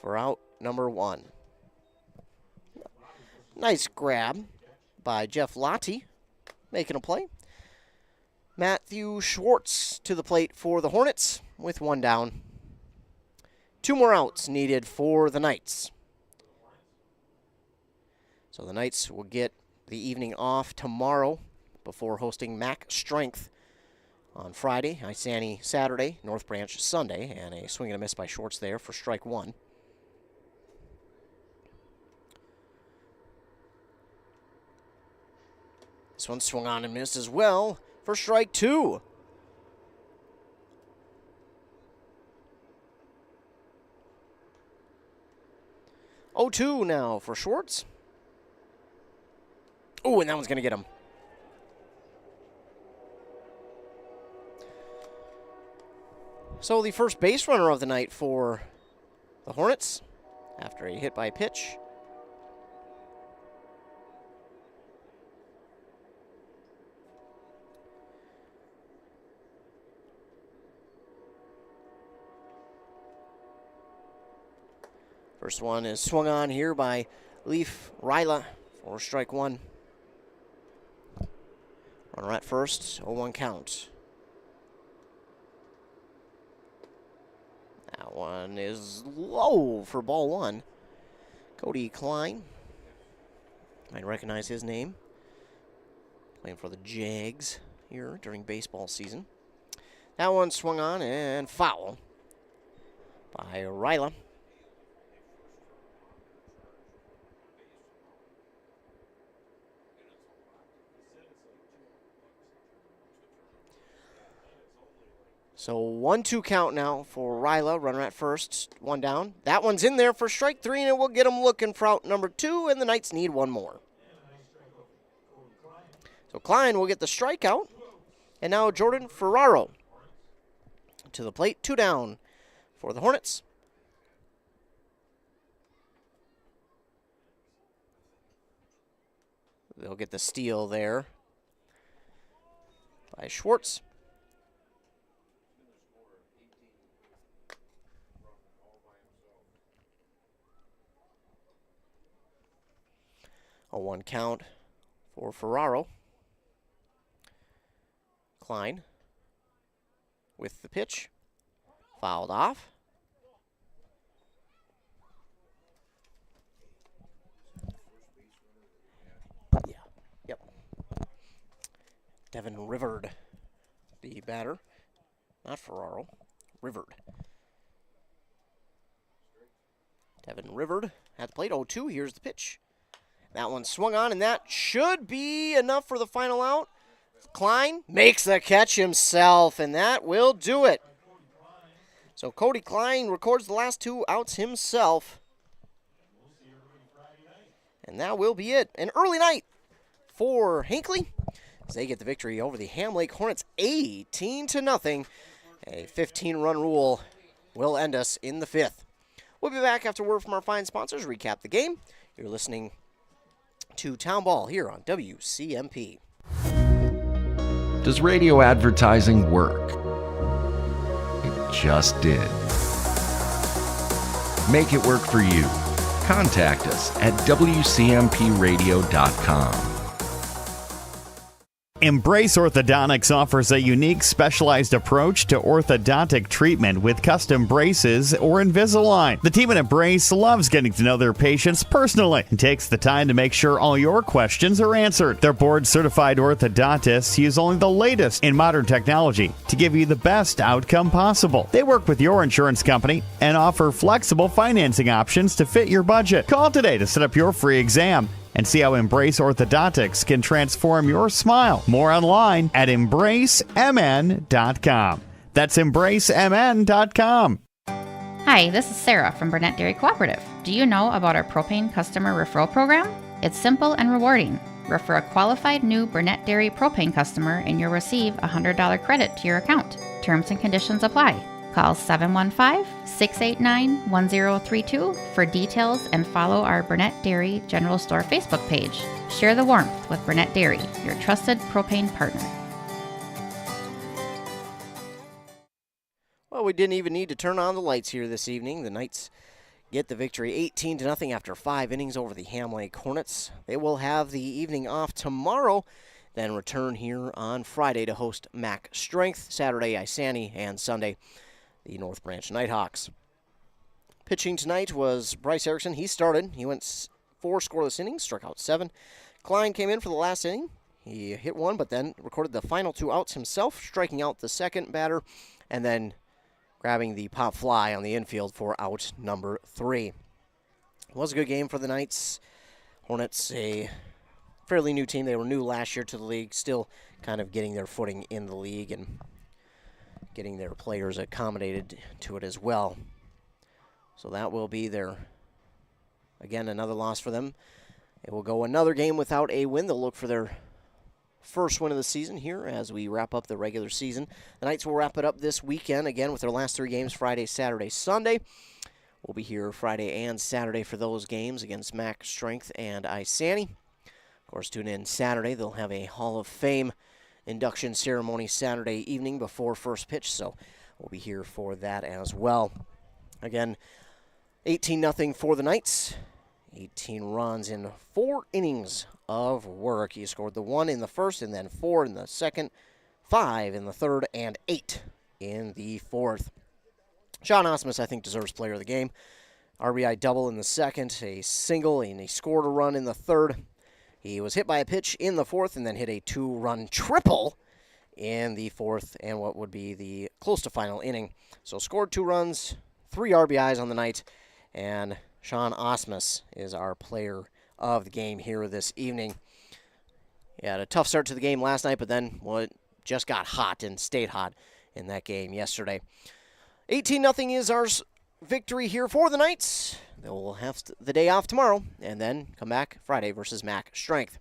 for out number 1. Nice grab by Jeff Lottie, making a play. Matthew Schwartz to the plate for the Hornets with 1 down. 2 more outs needed for the Knights. So the Knights will get the evening off tomorrow before hosting Mac Strength on Friday, Isani Saturday, North Branch Sunday, and a swing and a miss by Schwartz there for strike 1. This one swung on and missed as well for strike 2. Oh, 2 now for Schwartz. Oh, and that one's going to get him. So the first base runner of the night for the Hornets after a hit by a pitch. First one is swung on here by Leaf Ryla for strike 1. Runner at first, 0-1 count. That one is low for ball 1. Cody Klein. Might recognize his name. Playing for the Jags here during baseball season. That one swung on and foul by Ryla. So 1-2 count now for Ryla, runner at first, 1 down. That one's in there for strike 3, and it will get him looking for out number 2, and the Knights need 1 more. So Klein will get the strikeout, and now Jordan Ferraro to the plate, 2 down for the Hornets. they'll get the steal there by Schwartz. A 1 count for Ferraro. Klein with the pitch. Fouled off. Yeah, yep. Devin Rivard, the batter. Not Ferraro, Rivard. Devin Rivard at the plate, 0-2. Here's the pitch. That one swung on, and that should be enough for the final out. Klein makes the catch himself, and that will do it. So Cody Klein records the last 2 outs himself. And that will be it. An early night for Hinckley as they get the victory over the Ham Lake Hornets 18-0. A 15-run rule will end us in the 5th. We'll be back after word from our fine sponsors, recap the game. You're listening to Town Ball here on WCMP. Does radio advertising work? It just did. Make it work for you. Contact us at WCMPradio.com. Embrace Orthodontics offers a unique specialized approach to orthodontic treatment with custom braces or Invisalign. The team at Embrace loves getting to know their patients personally and takes the time to make sure all your questions are answered. Their board-certified orthodontists use only the latest in modern technology to give you the best outcome possible. They work with your insurance company and offer flexible financing options to fit your budget. Call today to set up your free exam and see how Embrace Orthodontics can transform your smile. More online at embracemn.com. That's embracemn.com. Hi, this is Sarah from Burnett Dairy Cooperative. Do you know about our propane customer referral program? It's simple and rewarding. Refer a qualified new Burnett Dairy propane customer and you'll receive a $100 credit to your account. Terms and conditions apply. Call 715-689-1032 for details and follow our Burnett Dairy General Store Facebook page. Share the warmth with Burnett Dairy, your trusted propane partner. Well, we didn't even need to turn on the lights here this evening. The Knights get the victory 18-0 after 5 innings over the Ham Lake Hornets. They will have the evening off tomorrow, then return here on Friday to host Mac Strength, Saturday Isani, and Sunday the North Branch Nighthawks. Pitching tonight was Bryce Erickson. He started. He went 4 scoreless innings, struck out 7. Klein came in for the last inning. He hit 1, but then recorded the final 2 outs himself, striking out the second batter, and then grabbing the pop fly on the infield for out number 3. It was a good game for the Knights. Hornets, a fairly new team. They were new last year to the league, still kind of getting their footing in the league and getting their players accommodated to it as well. So that will be again, another loss for them. It will go another game without a win. They'll look for their first win of the season here as we wrap up the regular season. The Knights will wrap it up this weekend, again, with their last 3 games, Friday, Saturday, Sunday. We'll be here Friday and Saturday for those games against Mac Strength and Isani. Of course, tune in Saturday. They'll have a Hall of Fame induction ceremony Saturday evening before first pitch, so we'll be here for that as well. Again, 18-0 for the Knights. 18 runs in 4 innings of work. He scored the 1 in the first, and then 4 in the second, 5 in the third, and 8 in the fourth. Sean Osmus, I think, deserves player of the game. RBI double in the second, a single, and he scored a run in the third. He was hit by a pitch in the fourth and then hit a 2-run triple in the fourth and what would be the close to final inning. So scored 2 runs, 3 RBIs on the night, and Sean Osmus is our player of the game here this evening. He had a tough start to the game last night, but then it just got hot and stayed hot in that game yesterday. 18-0 is our victory here for the Knights. They will have the day off tomorrow and then come back Friday versus Mac Strength.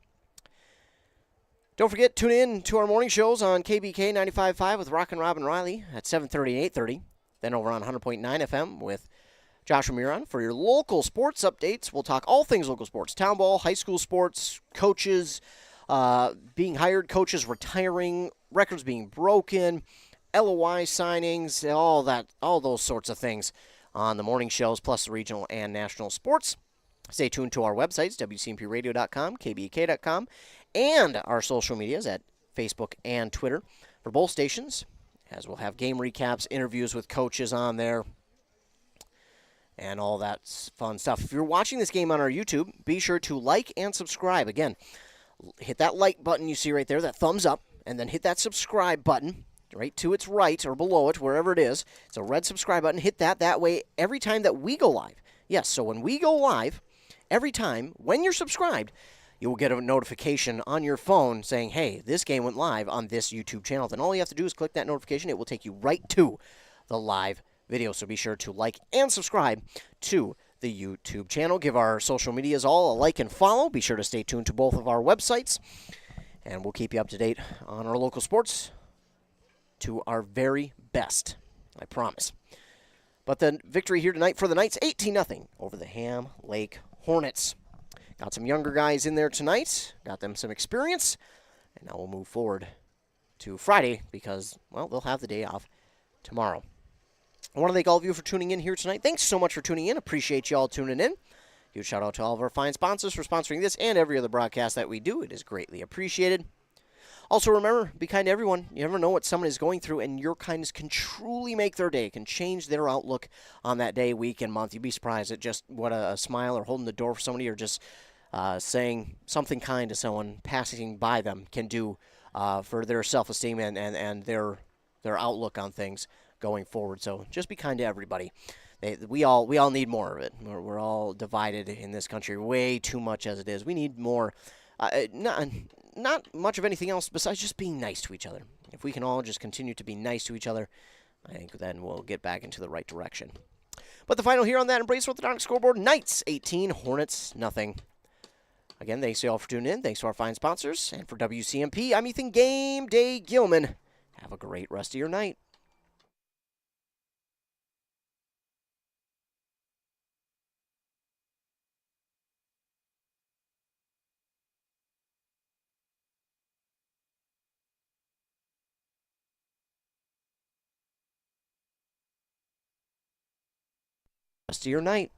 Don't forget, tune in to our morning shows on KBK 95.5 with Rockin' Robin Riley at 7:30 and 8:30. Then over on 100.9 FM with Josh Miron for your local sports updates. We'll talk all things local sports, town ball, high school sports, coaches, being hired, coaches retiring, records being broken, LOI signings, all those sorts of things on the morning shows, plus the regional and national sports. Stay tuned to our websites, WCMPradio.com, KBK.com, and our social medias at Facebook and Twitter for both stations, as we'll have game recaps, interviews with coaches on there, and all that fun stuff. If you're watching this game on our YouTube, be sure to like and subscribe. Again, hit that like button you see right there, that thumbs up, and then hit that subscribe button right to its right or below it, wherever it is. It's a red subscribe button. Hit that. That way, every time that we go live, yes, so when we go live, every time when you're subscribed, you will get a notification on your phone saying, hey, this game went live on this YouTube channel. Then all you have to do is click that notification. It will take you right to the live video. So be sure to like and subscribe to the YouTube channel. Give our social medias all a like and follow. Be sure to stay tuned to both of our websites. And we'll keep you up to date on our local sports to our very best. I promise. But the victory here tonight for the Knights, 18-0 over the Ham Lake Hornets. Got some younger guys in there tonight. Got them some experience. And now we'll move forward to Friday because, well, they'll have the day off tomorrow. I want to thank all of you for tuning in here tonight. Thanks so much for tuning in. Appreciate you all tuning in. Huge shout out to all of our fine sponsors for sponsoring this and every other broadcast that we do. It is greatly appreciated. Also remember, be kind to everyone. You never know what someone is going through, and your kindness can truly make their day, can change their outlook on that day, week, and month. You'd be surprised at just what a smile or holding the door for somebody or just saying something kind to someone passing by them can do for their self-esteem and their outlook on things going forward. So just be kind to everybody. We all need more of it. We're all divided in this country way too much as it is. We need more, not much of anything else besides just being nice to each other. If we can all just continue to be nice to each other, I think then we'll get back into the right direction. But the final here on that Embrace Orthodontic scoreboard, Knights 18, Hornets nothing. Again, thanks to you all for tuning in. Thanks to our fine sponsors. And for WCMP, I'm Ethan Game Day Gilman. Have a great rest of your night. Rest of your night.